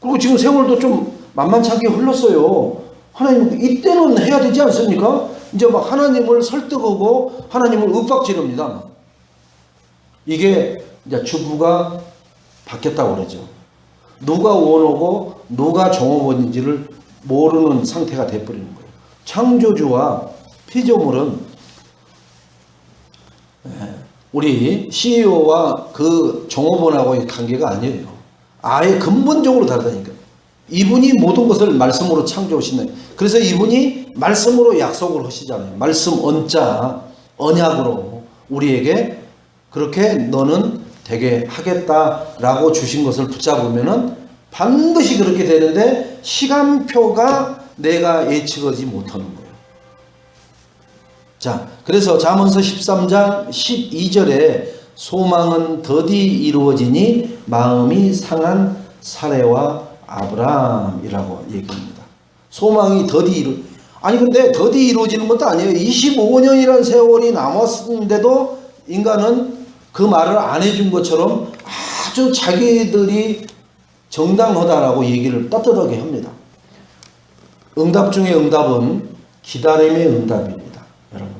그리고 지금 세월도 좀 만만찮게 흘렀어요. 하나님 이때는 해야 되지 않습니까? 이제 막 하나님을 설득하고 하나님을 윽박지릅니다. 이게 이제 주부가 바뀌었다고 그러죠. 누가 원하고 누가 종업원인지를 모르는 상태가 돼버리는 거예요. 창조주와 피조물은 우리 CEO와 그 종업원하고의 관계가 아니에요. 아예 근본적으로 다르다니까요. 이분이 모든 것을 말씀으로 창조하시네. 그래서 이분이 말씀으로 약속을 하시잖아요. 말씀 언자, 언약으로 우리에게 그렇게 너는 되게 하겠다라고 주신 것을 붙잡으면은 반드시 그렇게 되는데 시간표가 내가 예측하지 못하는 거예요. 자, 그래서 잠언서 13장 12절에 소망은 더디 이루어지니 마음이 상한 사레와 아브람이라고 얘기합니다. 소망이 근데 더디 이루어지는 것도 아니에요. 25년이라는 세월이 남았는데도 인간은 그 말을 안 해준 것처럼 아주 자기들이 정당하다라고 얘기를 떳떳하게 합니다. 응답 중에 응답은 기다림의 응답입니다. 여러분,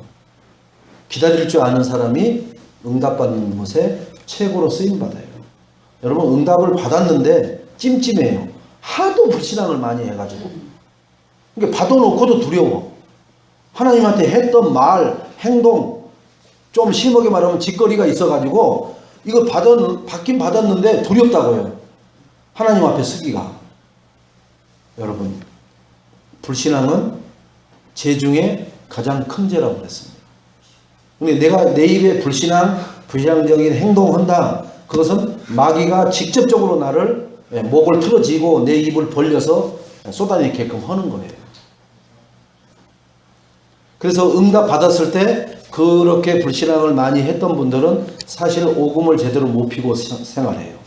기다릴 줄 아는 사람이 응답받는 것에 최고로 쓰임받아요. 여러분, 응답을 받았는데 찜찜해요. 하도 불신앙을 많이 해가지고. 그러니까 받아놓고도 두려워. 하나님한테 했던 말, 행동, 좀 심하게 말하면 짓거리가 있어가지고 이거 받긴 받았는데 두렵다고요. 하나님 앞에 쓰기가. 여러분, 불신앙은 죄 중에 가장 큰 죄라고 그랬습니다. 근데 내가 내 입에 부정적인 행동한다. 그것은 마귀가 직접적으로 나를 목을 틀어쥐고 내 입을 벌려서 쏟아내게끔 하는 거예요. 그래서 응답 받았을 때 그렇게 불신앙을 많이 했던 분들은 사실 오금을 제대로 못 피고 생활해요.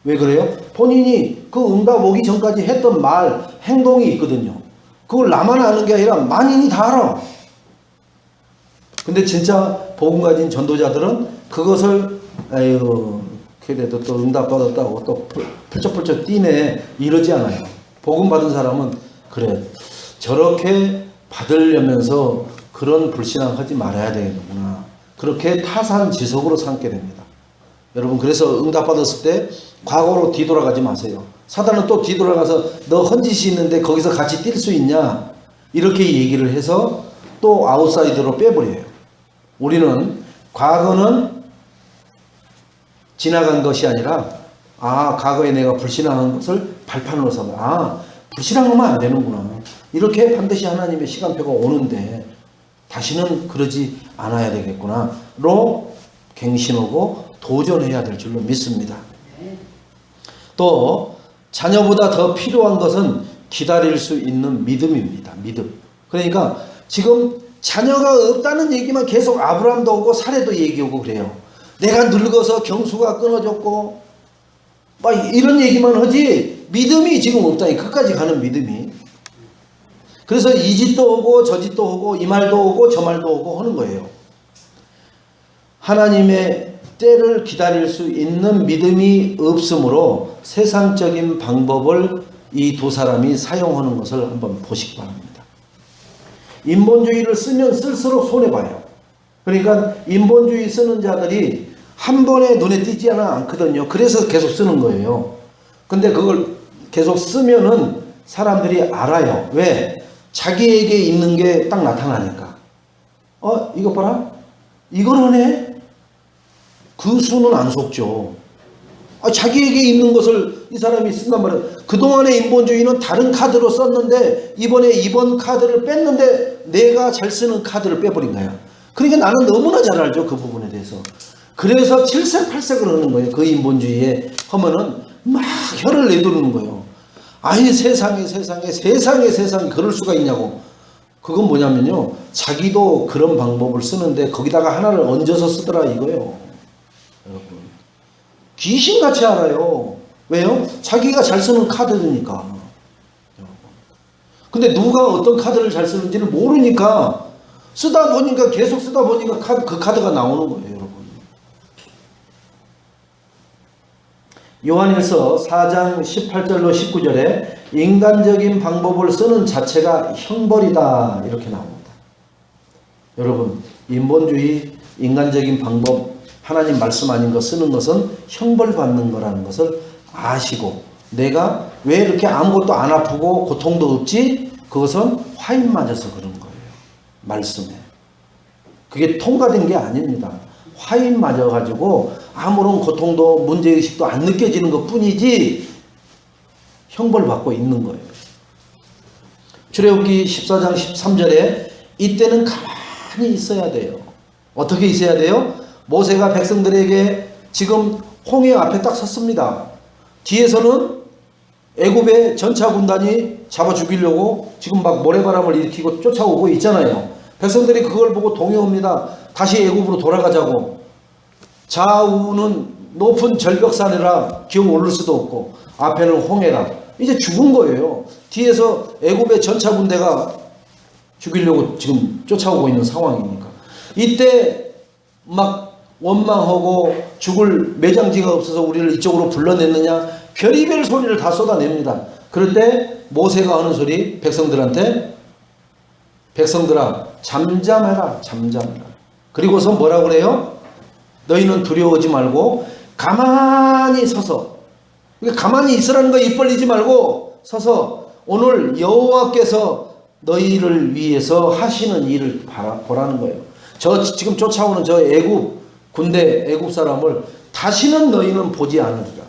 왜 그래요? 본인이 그 응답 오기 전까지 했던 말, 행동이 있거든요. 그걸 나만 아는 게 아니라 만인이 다 알아. 근데 진짜 복음 가진 전도자들은 그것을 그래도 또 응답 받았다고 또 펄쩍펄쩍 뛰네 이러지 않아요. 복음 받은 사람은 그래, 저렇게 받으려면서 그런 불신앙 하지 말아야 되겠구나. 그렇게 타산지석으로 삼게 됩니다. 여러분, 그래서 응답 받았을 때 과거로 뒤돌아가지 마세요. 사단은 또 뒤돌아가서 너 헌짓이 있는데 거기서 같이 뛸 수 있냐 이렇게 얘기를 해서 또 아웃사이더로 빼버려요. 우리는 과거는 지나간 것이 아니라 과거에 내가 불신앙한 것을 발판으로 삼아 불신앙하면 안 되는구나. 이렇게 반드시 하나님의 시간표가 오는데 다시는 그러지 않아야 되겠구나로 갱신하고 도전해야 될 줄로 믿습니다. 또 자녀보다 더 필요한 것은 기다릴 수 있는 믿음입니다. 믿음. 그러니까 지금 자녀가 없다는 얘기만 계속 아브라함도 오고 사례도 얘기하고 그래요. 내가 늙어서 경수가 끊어졌고 막 이런 얘기만 하지 믿음이 지금 없다니. 끝까지 가는 믿음이. 그래서 이 짓도 오고 저 짓도 오고 이 말도 오고 저 말도 오고 하는 거예요. 하나님의 때를 기다릴 수 있는 믿음이 없으므로 세상적인 방법을 이 두 사람이 사용하는 것을 한번 보시기 바랍니다. 인본주의를 쓰면 쓸수록 손해봐요. 그러니까 인본주의 쓰는 자들이 한 번에 눈에 띄지 않거든요. 그래서 계속 쓰는 거예요. 근데 그걸 계속 쓰면은 사람들이 알아요. 왜? 자기에게 있는 게 딱 나타나니까. 이거 봐라. 이걸 하네? 그 수는 안 속죠. 자기에게 있는 것을 이 사람이 쓴단 말이에요. 그동안의 인본주의는 다른 카드로 썼는데 이번에 이번 카드를 뺐는데 내가 잘 쓰는 카드를 빼버린 거야. 그러니까 나는 너무나 잘 알죠. 그 부분에 대해서. 그래서 7색8색을 하는 거예요. 그 인본주의에 하면은 막 혀를 내두르는 거예요. 아니 세상에 그럴 수가 있냐고. 그건 뭐냐면요. 자기도 그런 방법을 쓰는데 거기다가 하나를 얹어서 쓰더라 이거예요. 여러분. 귀신같이 알아요. 왜요? 자기가 잘 쓰는 카드니까. 근데 누가 어떤 카드를 잘 쓰는지를 모르니까 쓰다 보니까 계속 쓰다 보니까 그 카드가 나오는 거예요. 여러분. 요한일서 4장 18절로 19절에 인간적인 방법을 쓰는 자체가 형벌이다 이렇게 나옵니다. 여러분 인본주의 인간적인 방법 하나님 말씀 아닌 거 쓰는 것은 형벌받는 거라는 것을 아시고 내가 왜 이렇게 아무것도 안 아프고 고통도 없지? 그것은 화인 맞아서 그런 거예요. 말씀에. 그게 통과된 게 아닙니다. 화인 맞아가지고 아무런 고통도 문제의식도 안 느껴지는 것 뿐이지 형벌받고 있는 거예요. 출애굽기 14장 13절에 이때는 가만히 있어야 돼요. 어떻게 있어야 돼요? 모세가 백성들에게 지금 홍해 앞에 딱 섰습니다. 뒤에서는 애굽의 전차 군단이 잡아 죽이려고 지금 막 모래바람을 일으키고 쫓아오고 있잖아요. 백성들이 그걸 보고 동요합니다. 다시 애굽으로 돌아가자고. 좌우는 높은 절벽산이라 기어 오를 수도 없고 앞에는 홍해라. 이제 죽은 거예요. 뒤에서 애굽의 전차 군대가 죽이려고 지금 쫓아오고 있는 상황이니까. 이때 막 원망하고 죽을 매장지가 없어서 우리를 이쪽으로 불러냈느냐 별의별 소리를 다 쏟아냅니다. 그런데 모세가 하는 소리 백성들한테 백성들아 잠잠해라 잠잠해라. 그리고서 뭐라고 그래요? 너희는 두려워하지 말고 가만히 서서 가만히 있으라는 거 입 벌리지 말고 서서 오늘 여호와께서 너희를 위해서 하시는 일을 보라는 거예요. 지금 쫓아오는 저 애굽 군대 애굽 사람을 다시는 너희는 보지 않으리라.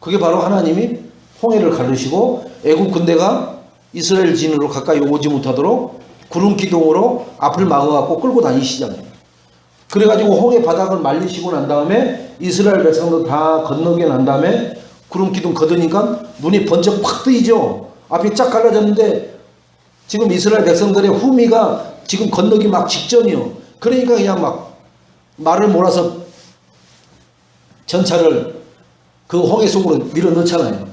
그게 바로 하나님이 홍해를 가르시고 애굽 군대가 이스라엘 진으로 가까이 오지 못하도록 구름 기둥으로 앞을 막아갖고 끌고 다니시잖아요. 그래가지고 홍해 바닥을 말리시고 난 다음에 이스라엘 백성도 다 건너게 난 다음에 구름 기둥 걷으니까 눈이 번쩍 확 뜨이죠. 앞이 쫙 갈라졌는데 지금 이스라엘 백성들의 후미가 지금 건너기 막 직전이요. 그러니까 그냥 막 말을 몰아서 전차를 그 홍해 속으로 밀어 넣잖아요.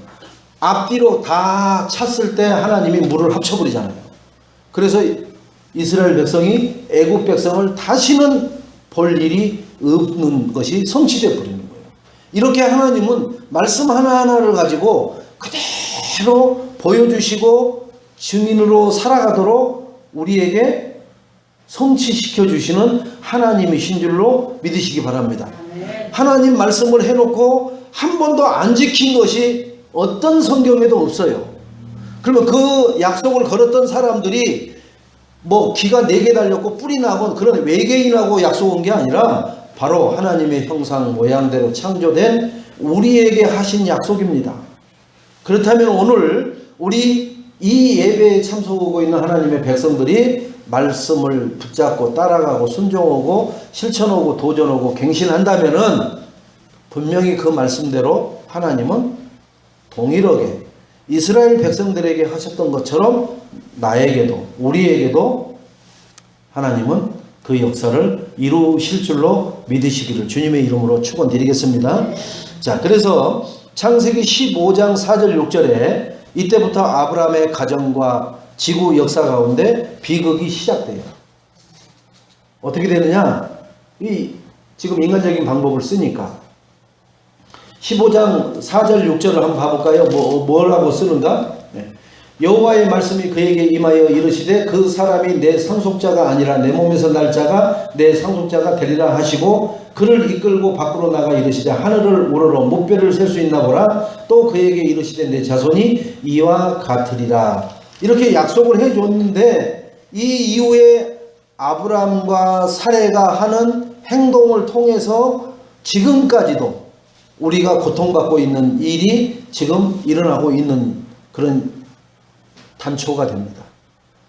앞뒤로 다 찼을 때 하나님이 물을 합쳐버리잖아요. 그래서 이스라엘 백성이 애굽 백성을 다시는 볼 일이 없는 것이 성취되어 버리는 거예요. 이렇게 하나님은 말씀 하나하나를 가지고 그대로 보여주시고 증인으로 살아가도록 우리에게 성취시켜 주시는 하나님이신 줄로 믿으시기 바랍니다. 하나님 말씀을 해놓고 한 번도 안 지킨 것이 어떤 성경에도 없어요. 그러면 그 약속을 걸었던 사람들이 뭐 기가 4개 달렸고 뿔이 나고 그런 외계인하고 약속 온 게 아니라 바로 하나님의 형상 모양대로 창조된 우리에게 하신 약속입니다. 그렇다면 오늘 우리 이 예배에 참석하고 있는 하나님의 백성들이 말씀을 붙잡고 따라가고 순종하고 실천하고 도전하고 갱신한다면은 분명히 그 말씀대로 하나님은 동일하게 이스라엘 백성들에게 하셨던 것처럼 나에게도 우리에게도 하나님은 그 역사를 이루실 줄로 믿으시기를 주님의 이름으로 축원드리겠습니다. 자, 그래서 창세기 15장 4절 6절에 이때부터 아브라함의 가정과 지구 역사 가운데 비극이 시작돼요. 어떻게 되느냐? 지금 인간적인 방법을 쓰니까 15장 4절 6절을 한번 봐볼까요? 뭐라고 쓰는가? 네. 여호와의 말씀이 그에게 임하여 이르시되 그 사람이 내 상속자가 아니라 내 몸에서 날 자가 내 상속자가 되리라 하시고 그를 이끌고 밖으로 나가 이르시되 하늘을 우러러 목별을 셀 수 있나 보라. 또 그에게 이르시되 내 자손이 이와 같으리라. 이렇게 약속을 해줬는데 이 이후에 아브람과 사레가 하는 행동을 통해서 지금까지도 우리가 고통받고 있는 일이 지금 일어나고 있는 그런 단초가 됩니다.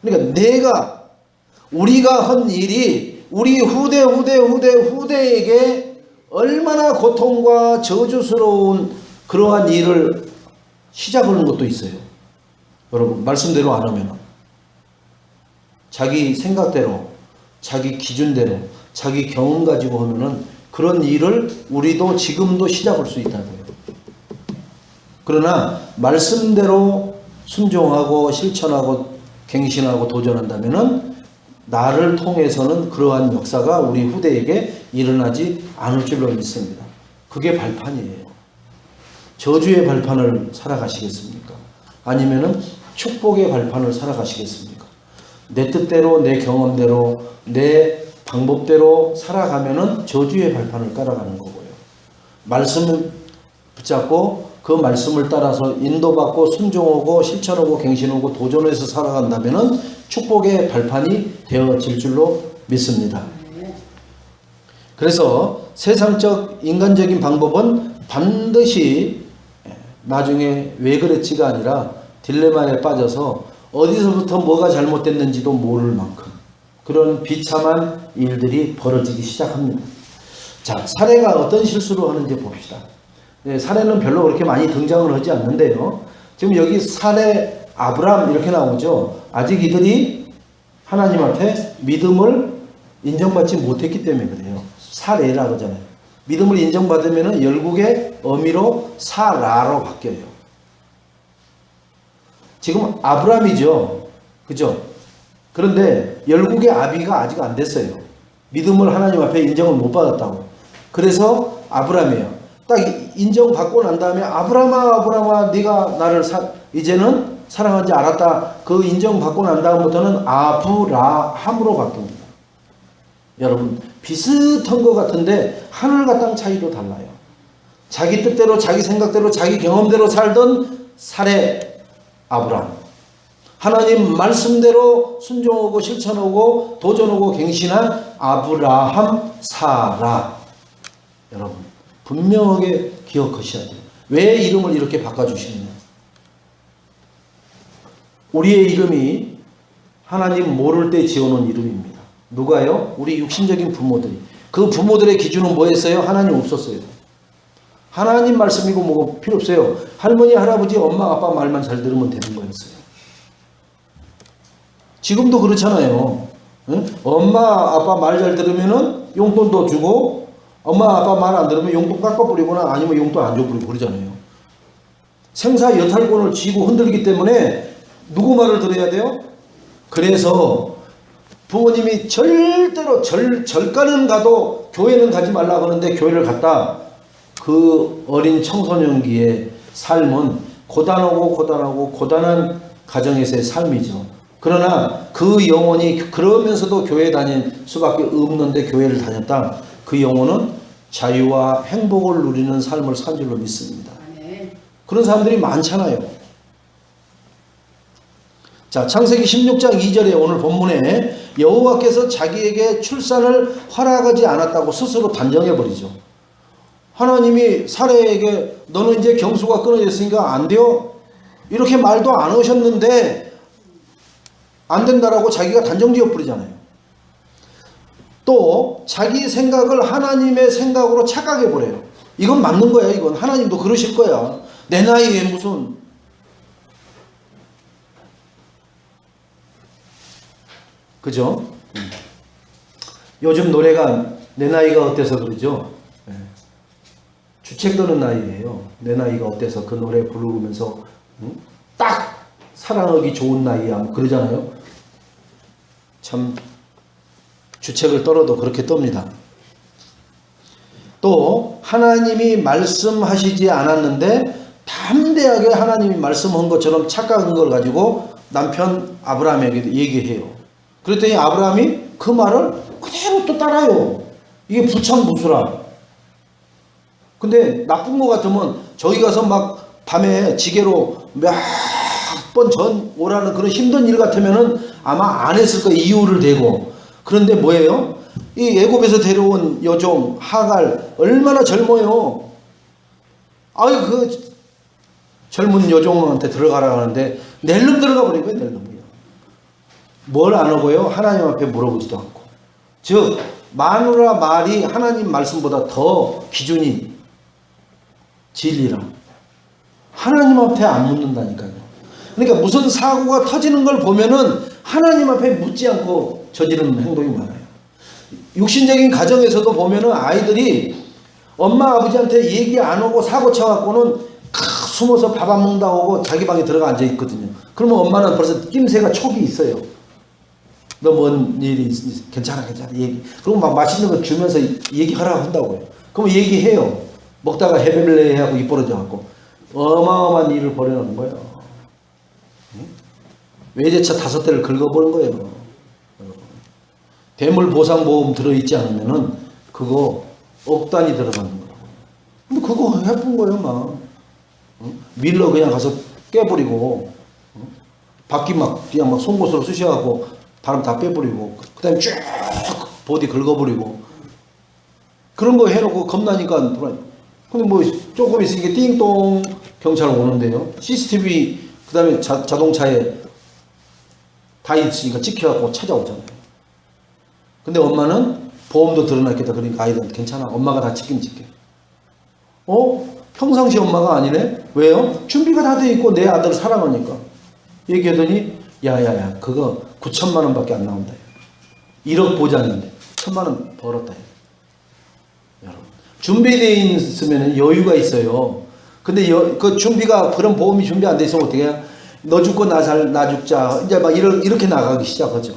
그러니까 우리가 한 일이 우리 후대에게 얼마나 고통과 저주스러운 그러한 일을 시작하는 것도 있어요. 여러분 말씀대로 안 하면 자기 생각대로 자기 기준대로 자기 경험 가지고 하면은 그런 일을 우리도 지금도 시작할 수 있다고요. 그러나 말씀대로 순종하고 실천하고 갱신하고 도전한다면은 나를 통해서는 그러한 역사가 우리 후대에게 일어나지 않을 줄로 믿습니다. 그게 발판이에요. 저주의 발판을 살아가시겠습니까? 아니면은 축복의 발판을 살아가시겠습니까? 내 뜻대로 내 경험대로 내 방법대로 살아가면은 저주의 발판을 깔아가는 거고요. 말씀을 붙잡고 그 말씀을 따라서 인도받고 순종하고 실천하고 갱신하고 도전해서 살아간다면은 축복의 발판이 되어질 줄로 믿습니다. 그래서 세상적 인간적인 방법은 반드시 나중에 왜 그랬지가 아니라 딜레마에 빠져서 어디서부터 뭐가 잘못됐는지도 모를 만큼 그런 비참한 일들이 벌어지기 시작합니다. 자, 사례가 어떤 실수를 하는지 봅시다. 사례는 별로 그렇게 많이 등장을 하지 않는데요. 지금 여기 사례, 아브람 이렇게 나오죠. 아직 이들이 하나님 앞에 믿음을 인정받지 못했기 때문에 그래요. 사례라 그러잖아요. 믿음을 인정받으면 열국의 어미로 사라로 바뀌어요. 지금 아브람이죠. 그죠? 그런데 열국의 아비가 아직 안 됐어요. 믿음을 하나님 앞에 인정을 못 받았다고. 그래서 아브람이에요. 딱 인정받고 난 다음에 아브람아 네가 나를 이제는 사랑하지 않았다. 그 인정받고 난 다음부터는 아브라함으로 바뀝니다. 여러분 비슷한 것 같은데 하늘과 땅 차이도 달라요. 자기 뜻대로 자기 생각대로 자기 경험대로 살던 사례 아브람, 하나님 말씀대로 순종하고 실천하고 도전하고 갱신한 아브라함 사라. 여러분 분명하게 기억하셔야 돼요. 왜 이름을 이렇게 바꿔주시느냐. 우리의 이름이 하나님 모를 때 지어놓은 이름입니다. 누가요? 우리 육신적인 부모들이. 그 부모들의 기준은 뭐였어요? 하나님 없었어요. 하나님 말씀이고 뭐고 필요 없어요. 할머니 할아버지 엄마 아빠 말만 잘 들으면 되는 거였어요. 지금도 그렇잖아요. 응? 엄마 아빠 말 잘 들으면은 용돈도 주고 엄마 아빠 말 안 들으면 용돈 깎아버리거나 아니면 용돈 안 줘버리고 그러잖아요. 생사 여탈권을 쥐고 흔들기 때문에 누구 말을 들어야 돼요? 그래서 부모님이 절대로 절가는 가도 교회는 가지 말라고 하는데 교회를 갔다. 그 어린 청소년기의 삶은 고단한 가정에서의 삶이죠. 그러나 그 영혼이 그러면서도 교회 다닐 수밖에 없는데 교회를 다녔다. 그 영혼은 자유와 행복을 누리는 삶을 산 줄로 믿습니다. 그런 사람들이 많잖아요. 자, 창세기 16장 2절에 오늘 본문에 여호와께서 자기에게 출산을 허락하지 않았다고 스스로 단정해 버리죠. 하나님이 사라에게 너는 이제 경수가 끊어졌으니까 안 돼요? 이렇게 말도 안 하셨는데 안 된다라고 자기가 단정지어 버리잖아요. 또 자기 생각을 하나님의 생각으로 착각해 버려요. 이건 맞는 거야. 이건 하나님도 그러실 거야. 내 나이에 무슨 그죠? 요즘 노래가 내 나이가 어때서 그러죠? 주책 드는 나이예요. 내 나이가 어때서 그 노래 부르면서 딱 사랑하기 좋은 나이야 뭐 그러잖아요. 참 주책을 떨어도 그렇게 떱니다. 또 하나님이 말씀하시지 않았는데 담대하게 하나님이 말씀한 것처럼 착각한 걸 가지고 남편 아브라함에게 얘기해요. 그랬더니 아브라함이 그 말을 그대로 또 따라요. 이게 부창부수라. 근데 나쁜 것 같으면 저기 가서 막 밤에 지게로 몇 번 전 오라는 그런 힘든 일 같으면은 아마 안 했을 거예요. 이유를 대고. 그런데 뭐예요? 이 애굽에서 데려온 여종 하갈 얼마나 젊어요. 아유 그 젊은 여종한테 들어가라 하는데 낼름 들어가 버린 거예요. 낼름이요. 뭘 안 하고요? 하나님 앞에 물어보지도 않고. 즉 마누라 말이 하나님 말씀보다 더 기준이 진리라. 하나님 앞에 안 묻는다니까요. 그러니까 무슨 사고가 터지는 걸 보면은 하나님 앞에 묻지 않고 저지르는 행동이 많아요. 육신적인 가정에서도 보면은 아이들이 엄마 아버지한테 얘기 안 하고 사고 쳐갖고는 숨어서 밥 안 먹는다 하고 자기 방에 들어가 앉아 있거든요. 그러면 엄마는 벌써 낌새가 촉이 있어요. 너 뭔 일이 괜찮아 얘기. 그리고 막 맛있는 거 주면서 얘기하라고 한다고요. 그럼 얘기해요. 먹다가 헤벨레 하고 입 벌어져 갖고 어마어마한 일을 벌여놓은 거예요. 외제차 5대를 긁어버린 거예요. 대물 보상보험 들어있지 않으면은 그거 억 단위 들어가는 거라고. 근데 그거 해본 거예요, 막. 밀러 그냥 가서 깨버리고, 바퀴 막 그냥 막 송곳으로 쑤셔갖고 바람 다 빼버리고, 그 다음에 쭉 보디 긁어버리고, 그런 거 해놓고 겁나니까, 근데 뭐 조금 있으니까 띵동 경찰 오는데요. CCTV, 그 다음에 자동차에 다 있으니까 찍혀갖고 찾아오잖아요. 근데 엄마는 보험도 드러났겠다. 그러니까 아이들한테 괜찮아. 엄마가 다 찍긴 찍게. 평상시 엄마가 아니네? 왜요? 준비가 다 돼 있고 내 아들 사랑하니까. 얘기하더니 야야야 그거 9천만 원밖에 안 나온다. 1억 보장인데 1천만 원 벌었다. 여러분 준비되어 있으면 여유가 있어요. 근데 그 준비가 그런 보험이 준비 안 돼 있으면 어떻게 해요? 너 죽고 나 죽자. 이제 막 이렇게 나가기 시작하죠.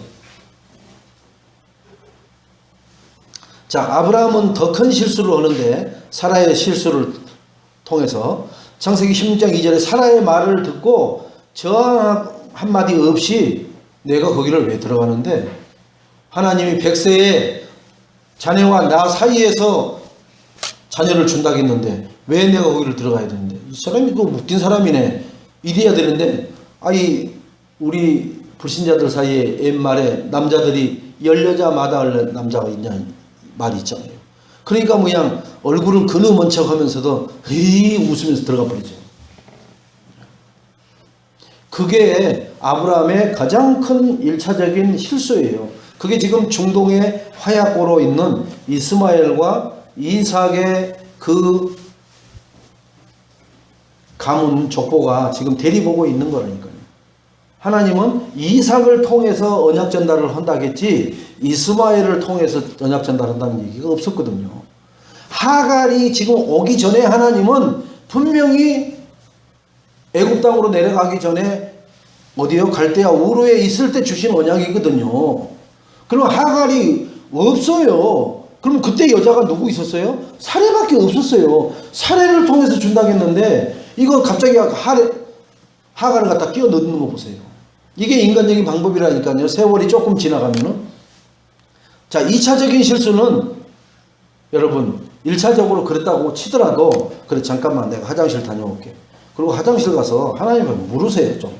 자, 아브라함은 더 큰 실수를 하는데 사라의 실수를 통해서 창세기 16장 2절에 사라의 말을 듣고 저항 한마디 없이 내가 거기를 왜 들어가는데 하나님이 100세에 자네와 나 사이에서 자녀를 준다겠는데 왜 내가 거기를 들어가야 되는데 이 사람이 또 웃긴 사람이네 이래야 되는데 우리 불신자들 사이에 옛말에 남자들이 열 여자마다 할 남자가 있냐 말이 있잖아요. 그러니까 뭐 그냥 얼굴은 근엄한 척 하면서도 웃으면서 들어가 버리죠. 그게 아브라함의 가장 큰 1차적인 실수예요. 그게 지금 중동의 화약고로 있는 이스마엘과 이삭의 그 가문 족보가 지금 대리보고 있는 거라니까요. 하나님은 이삭을 통해서 언약 전달을 한다겠지 이스마엘을 통해서 언약 전달한다는 얘기가 없었거든요. 하갈이 지금 오기 전에 하나님은 분명히 애굽 땅으로 내려가기 전에 어디요? 갈대아 우르에 있을 때 주신 언약이거든요. 그럼 하갈이 없어요. 그럼 그때 여자가 누구 있었어요? 사례밖에 없었어요. 사례를 통해서 준다겠는데 이거 갑자기 하갈을 갖다 끼워 넣는 거 보세요. 이게 인간적인 방법이라니까요. 세월이 조금 지나가면은. 자, 2차적인 실수는 여러분 1차적으로 그랬다고 치더라도 그래 잠깐만 내가 화장실 다녀올게. 그리고 화장실 가서 하나님을 물으세요. 좀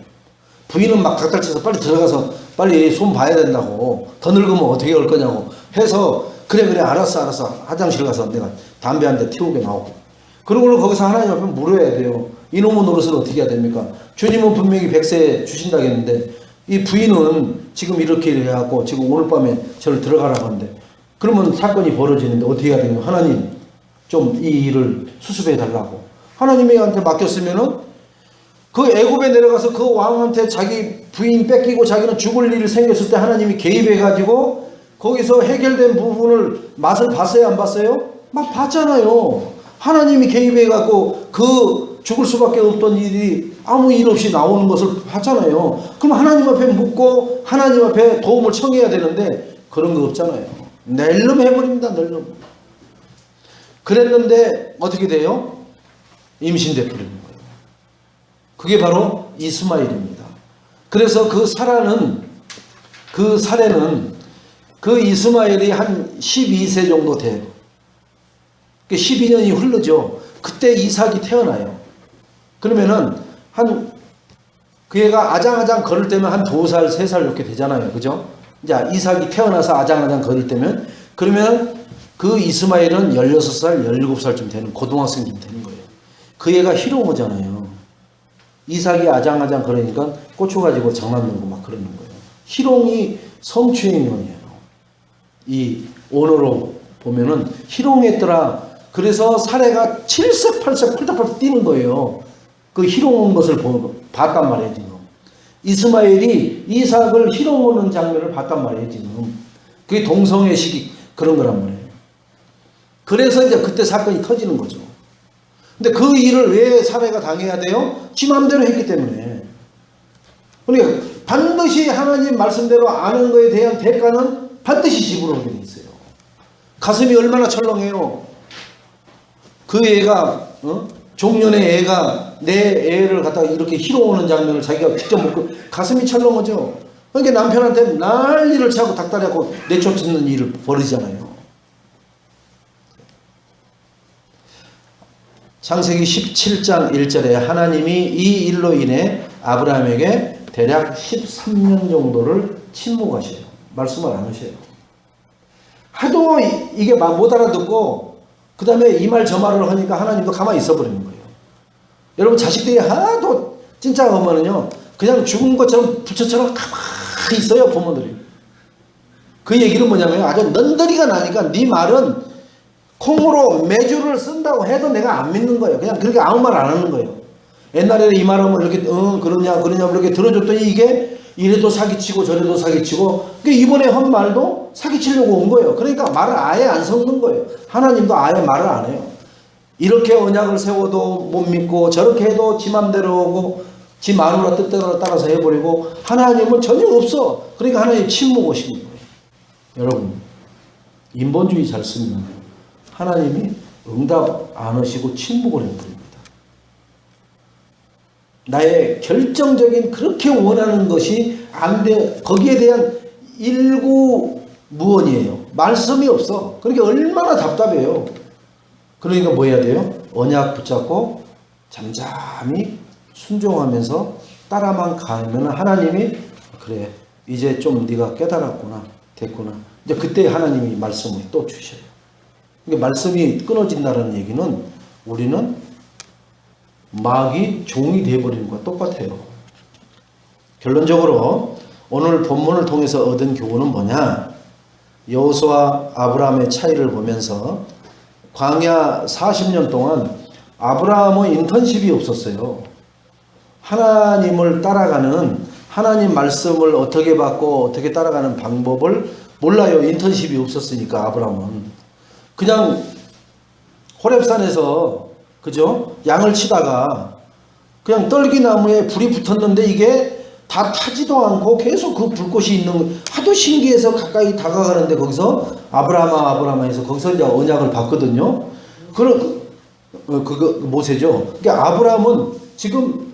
부인은 막 닥달쳐서 빨리 들어가서 빨리 손 봐야 된다고. 더 늙으면 어떻게 할 거냐고 해서 그래 알았어 화장실 가서 내가 담배 한 대 태우게 나오고. 그러고는 거기서 하나님 앞에 물어야 돼요. 이놈의 노릇을 어떻게 해야 됩니까? 주님은 분명히 100세 주신다고 했는데 이 부인은 지금 이렇게 해갖고 지금 오늘 밤에 저를 들어가라고 하는데 그러면 사건이 벌어지는데 어떻게 해야 되냐. 하나님 좀 이 일을 수습해 달라고. 하나님한테 맡겼으면은 그 애굽에 내려가서 그 왕한테 자기 부인 뺏기고 자기는 죽을 일이 생겼을 때 하나님이 개입해가지고 거기서 해결된 부분을 맛을 봤어요 안 봤어요? 막 봤잖아요. 하나님이 개입해갖고 그 죽을 수밖에 없던 일이 아무 일 없이 나오는 것을 봤잖아요. 그럼 하나님 앞에 묻고 하나님 앞에 도움을 청해야 되는데 그런 거 없잖아요. 낼름 해버립니다. 낼름. 그랬는데 어떻게 돼요? 임신돼 버리는 거예요. 그게 바로 이스마엘입니다. 그래서 그 사례는 그 이스마엘이 한 12세 정도 돼요. 12년이 흐르죠. 그때 이삭이 태어나요. 그러면은 그 애가 아장아장 걸을 때면 한 2살, 3살 이렇게 되잖아요. 그죠? 이제 이삭이 태어나서 아장아장 걸을 때면 그러면 그 이스마엘은 16살, 17살쯤 되는 고등학생쯤 되는 거예요. 그 애가 히로모잖아요. 이삭이 아장아장 걸으니까 꽂혀가지고 장난놀고 막 그러는 거예요. 희롱이 성추행이에요. 이 언어로 보면은 희롱했더라. 그래서 사례가 7색 8색 펄떡펄떡 뛰는 거예요. 그 희롱한 것을 봤단 말이에요. 지금 이스마엘이 이삭을 희롱하는 장면을 봤단 말이에요. 지금 그게 동성애 시기 그런 거란 말이에요. 그래서 이제 그때 사건이 터지는 거죠. 근데 그 일을 왜 사례가 당해야 돼요? 지 맘대로 했기 때문에. 그러니까 반드시 하나님 말씀대로 아는 거에 대한 대가는 반드시 지불하게 돼 있어요. 가슴이 얼마나 철렁해요. 그 애가 종년의 애가 내 애를 갖다가 이렇게 희롱하는 장면을 자기가 직접 먹고 가슴이 철렁하죠. 그러니까 남편한테 난리를 차고 닭다리하고 내쫓는 일을 벌이잖아요. 창세기 17장 1절에 하나님이 이 일로 인해 아브라함에게 대략 13년 정도를 침묵하셔요. 말씀을 안 하셔요. 하도 이게 막 못 알아듣고 그 다음에 이 말 저 말을 하니까 하나님도 가만히 있어버리는 거예요. 여러분 자식들이 하도 진짜 하면은요 그냥 죽은 것처럼 부처처럼 가만히 있어요. 부모들이. 그 얘기는 뭐냐면 아주 넌더리가 나니까 네 말은 콩으로 매주를 쓴다고 해도 내가 안 믿는 거예요. 그냥 그렇게 아무 말 안 하는 거예요. 옛날에는 이 말하면 이렇게 그러냐 이렇게 들어줬더니 이게 이래도 사기치고 저래도 사기치고 이번에 한 말도 사기치려고 온 거예요. 그러니까 말을 아예 안 섞는 거예요. 하나님도 아예 말을 안 해요. 이렇게 언약을 세워도 못 믿고 저렇게 해도 지 맘대로 오고 지 마누라 뜻대로 따라서 해버리고 하나님은 전혀 없어. 그러니까 하나님 침묵하시는 거예요. 여러분 인본주의 잘 쓰면 하나님이 응답 안 하시고 침묵을 해버립니다. 나의 결정적인 그렇게 원하는 것이 안 돼. 거기에 대한 일구무언이에요. 말씀이 없어. 그러니까 얼마나 답답해요. 그러니까 뭐 해야 돼요? 언약 붙잡고 잠잠히 순종하면서 따라만 가면 하나님이 그래 이제 좀 네가 깨달았구나 됐구나. 이제 그때 하나님이 말씀을 또 주셔요. 그러니까 말씀이 끊어진다는 얘기는 우리는 마귀 종이 되어버리는 것과 똑같아요. 결론적으로 오늘 본문을 통해서 얻은 교훈은 뭐냐? 여호수아와 아브라함의 차이를 보면서 광야 40년 동안 아브라함의 인턴십이 없었어요. 하나님을 따라가는 하나님 말씀을 어떻게 받고 어떻게 따라가는 방법을 몰라요. 인턴십이 없었으니까 아브라함은. 그냥 호렙산에서 그죠? 양을 치다가 그냥 떨기나무에 불이 붙었는데 이게 다 타지도 않고 계속 그 불꽃이 있는 하도 신기해서 가까이 다가가는데 거기서 아브라함아 해서 거기서 이제 언약을 받거든요. 그거 모세죠. 그러니까 아브라함은 지금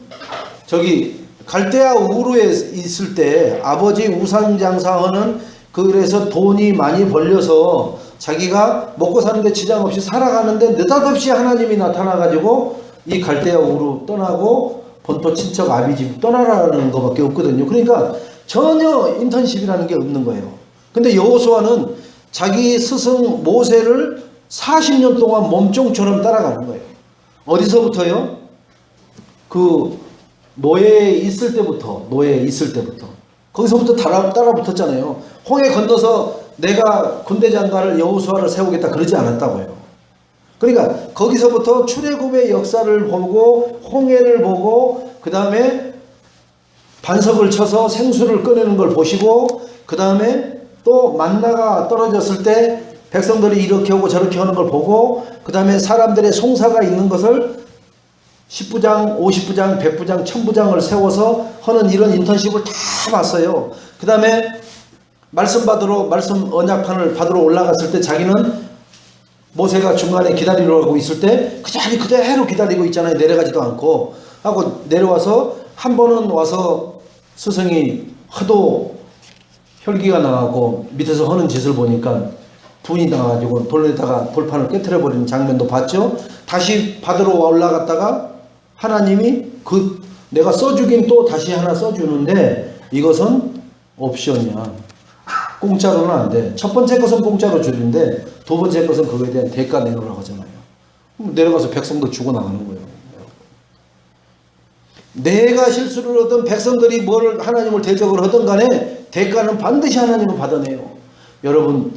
저기 갈대아 우르에 있을 때 아버지 우상 장사하는 그래서 돈이 많이 벌려서 자기가 먹고 사는데 지장 없이 살아가는데 느닷없이 하나님이 나타나가지고 이 갈대아 우르 떠나고 본토 친척 아비 집 떠나라는 것밖에 없거든요. 그러니까 전혀 인턴십이라는 게 없는 거예요. 근데 여호수아는 자기 스승 모세를 40년 동안 몸종처럼 따라가는 거예요. 어디서부터요? 그 노예에 있을 때부터 거기서부터 따라 붙었잖아요. 홍해 건너서 내가 군대 장관을 여호수아를 세우겠다 그러지 않았다고요. 그러니까 거기서부터 출애굽의 역사를 보고 홍해를 보고 그 다음에 반석을 쳐서 생수를 꺼내는 걸 보시고 그 다음에 또 만나가 떨어졌을 때 백성들이 이렇게 하고 저렇게 하는 걸 보고 그 다음에 사람들의 송사가 있는 것을 10부장, 50부장, 100부장, 1000부장을 세워서 하는 이런 인턴십을 다 봤어요. 그 다음에 말씀 언약판을 받으러 올라갔을 때 자기는 모세가 중간에 기다리려고 있을 때 그 자리 그대로 기다리고 있잖아요. 내려가지도 않고 하고 내려와서 한 번은 와서 스승이 하도 혈기가 나가고 밑에서 하는 짓을 보니까 분이 나가지고 돌에다가 돌판을 깨트려 버리는 장면도 봤죠. 다시 받으러 올라갔다가 하나님이 내가 써주긴 또 다시 하나 써주는데 이것은 옵션이야. 공짜로는 안 돼. 첫 번째 것은 공짜로 주는데 두 번째 것은 그거에 대한 대가 내놓으라고 하잖아요. 내려가서 백성들 죽어 나가는 거예요. 내가 실수를 하든 백성들이 하나님을 대적을 하든 간에 대가는 반드시 하나님은 받아내요. 여러분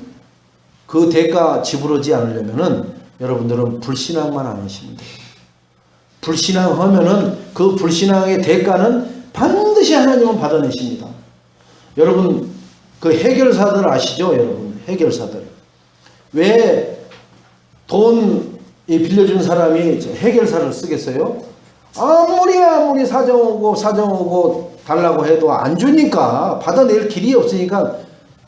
그 대가 지불하지 않으려면은 여러분들은 불신앙만 안 하시면 돼요. 불신앙하면은 그 불신앙의 대가는 반드시 하나님은 받아내십니다. 여러분 그 해결사들 아시죠? 여러분 해결사들 왜 돈 빌려준 사람이 해결사를 쓰겠어요? 아무리 사정 오고 달라고 해도 안 주니까 받아낼 길이 없으니까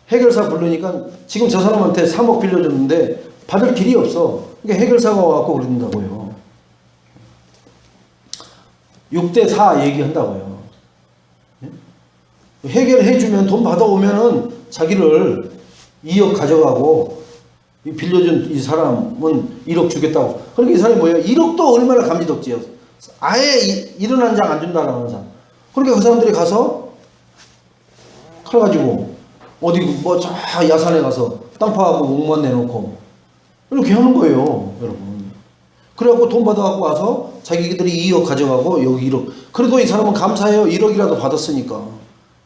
해결사 부르니까 지금 저 사람한테 3억 빌려줬는데 받을 길이 없어. 그러니까 해결사가 와갖고 그런다고요. 6대4 얘기한다고요. 해결해주면 돈 받아오면은 자기를 2억 가져가고 빌려준 이 사람은 1억 주겠다고. 그러니까 이 사람이 뭐예요? 1억도 얼마나 감지덕지요. 아예 일은 한 장 안 준다라는 사람. 그러니까 그 사람들이 가서 칼 가지고 어디 저 야산에 가서 땅 파고 목만 내놓고 이렇게 하는 거예요, 여러분. 그래갖고 돈 받아갖고 와서 자기들이 2억 가져가고 여기 1억. 그래도 이 사람은 감사해요. 1억이라도 받았으니까.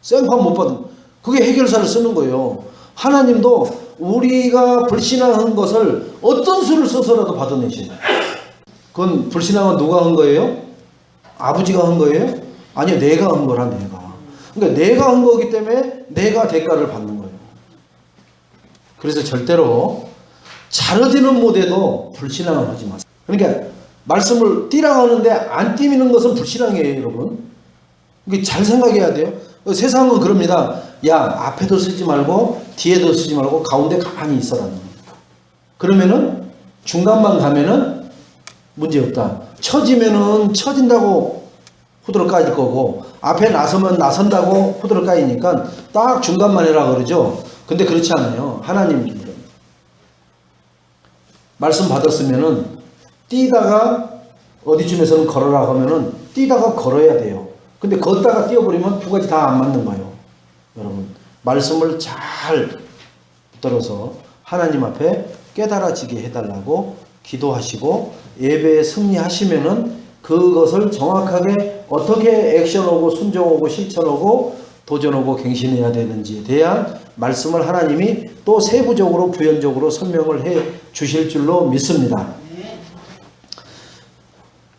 생판 못 받은. 그게 해결사를 쓰는 거예요. 하나님도 우리가 불신앙한 것을 어떤 수를 써서라도 받아내시는 거예요. 그건 불신앙은 누가 한 거예요? 아버지가 한 거예요? 아니요, 내가 한 거라, 내가. 그러니까 내가 한 거기 때문에 내가 대가를 받는 거예요. 그래서 절대로 잘하지는 못해도 불신앙을 하지 마세요. 그러니까 말씀을 띠라고 하는데 안 띠미는 것은 불신앙이에요, 여러분. 이게 잘 생각해야 돼요. 세상은 그럽니다. 야, 앞에도 쓰지 말고 뒤에도 쓰지 말고 가운데 가만히 있어라. 그러면은 중간만 가면은 문제 없다. 처지면은 처진다고 후드를 까일 거고 앞에 나서면 나선다고 후드를 까이니까 딱 중간만 해라 그러죠. 근데 그렇지 않아요. 하나님들은 말씀 받았으면은 뛰다가 어디쯤에서는 걸어라 하면은 뛰다가 걸어야 돼요. 근데 걷다가 뛰어버리면 두 가지 다 안 맞는 거예요. 여러분 말씀을 잘 붙들어서 하나님 앞에 깨달아지게 해달라고 기도하시고 예배에 승리하시면은 그것을 정확하게 어떻게 액션하고 순종하고 실천하고 도전하고 갱신해야 되는지에 대한 말씀을 하나님이 또 세부적으로 부연적으로 설명을 해 주실 줄로 믿습니다.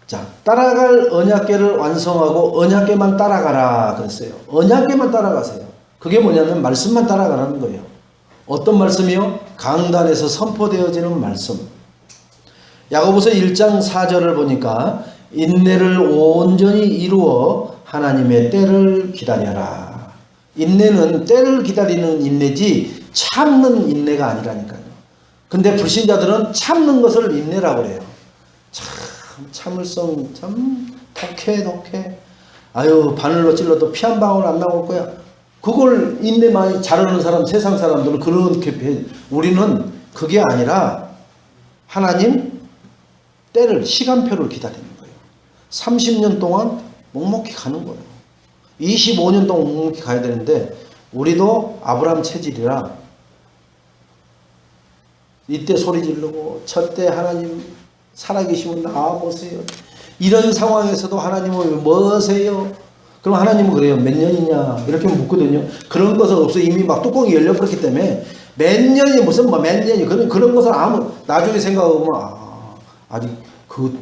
자, 따라갈 언약궤를 완성하고 언약궤만 따라가라 그랬어요. 언약궤만 따라가세요. 그게 뭐냐면 말씀만 따라가라는 거예요. 어떤 말씀이요? 강단에서 선포되어지는 말씀. 야고보서 1장 4절을 보니까 인내를 온전히 이루어 하나님의 때를 기다려라. 인내는 때를 기다리는 인내지 참는 인내가 아니라니까요. 근데 불신자들은 참는 것을 인내라고 그래요. 참을성 참 독해. 아유 바늘로 찔러도 피 한 방울 안 나올 거야. 그걸 인내 많이 잘하는 사람 세상 사람들은 그렇게 우리는 그게 아니라 하나님 때를 시간표를 기다리는 거예요. 30년 동안 묵묵히 가는 거예요. 25년 동안 묵묵히 가야 되는데 우리도 아브라함 체질이라 이때 소리 지르고 저때 하나님 살아계시면 나와보세요. 이런 상황에서도 하나님은 뭐세요? 그럼 하나님은 그래요. 몇 년이냐? 이렇게 묻거든요. 그런 것은 없어요. 이미 막 뚜껑이 열려버렸기 때문에 몇 년이 무슨 뭐 몇 년이 그런 것은 아무 나중에 생각해보면 아직 그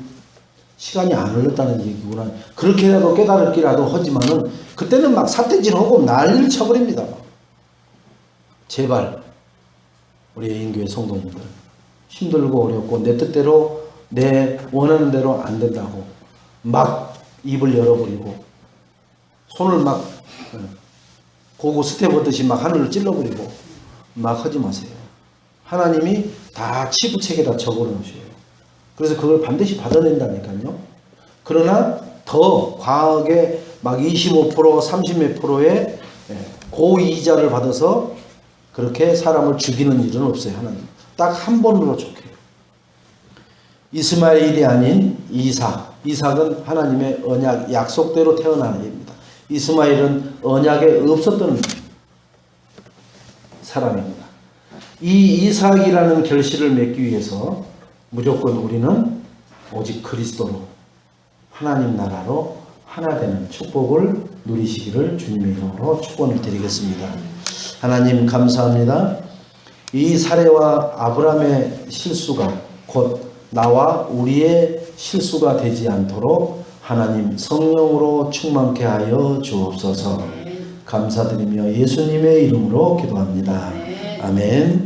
시간이 안 흘렀다는 얘기구나. 그렇게라도 깨달을기라도 하지만은 그때는 막 삿대질하고 난리를 쳐버립니다. 제발 우리 애인교회 성도님들 힘들고 어렵고 내 뜻대로 내 원하는 대로 안 된다고 막 입을 열어버리고 손을 막 고고 스텝 하듯이 막 하늘을 찔러버리고 막 하지 마세요. 하나님이 다 치부책에다 적어놓으셔요. 그래서 그걸 반드시 받아낸다니까요. 그러나 더 과하게 막 25% 30몇 프로의 고이자를 받아서 그렇게 사람을 죽이는 일은 없어요. 하나님 딱 한 번으로 족해요. 이스마엘이 아닌 이삭. 이삭은 하나님의 언약 약속대로 태어난 아이입니다. 이스마엘은 언약에 없었던 사람입니다. 이 이삭이라는 결실을 맺기 위해서 무조건 우리는 오직 그리스도로 하나님 나라로 하나 되는 축복을 누리시기를 주님의 이름으로 축원을 드리겠습니다. 하나님 감사합니다. 이 사례와 아브라함의 실수가 곧 나와 우리의 실수가 되지 않도록 하나님 성령으로 충만케 하여 주옵소서. 감사드리며 예수님의 이름으로 기도합니다. 아멘.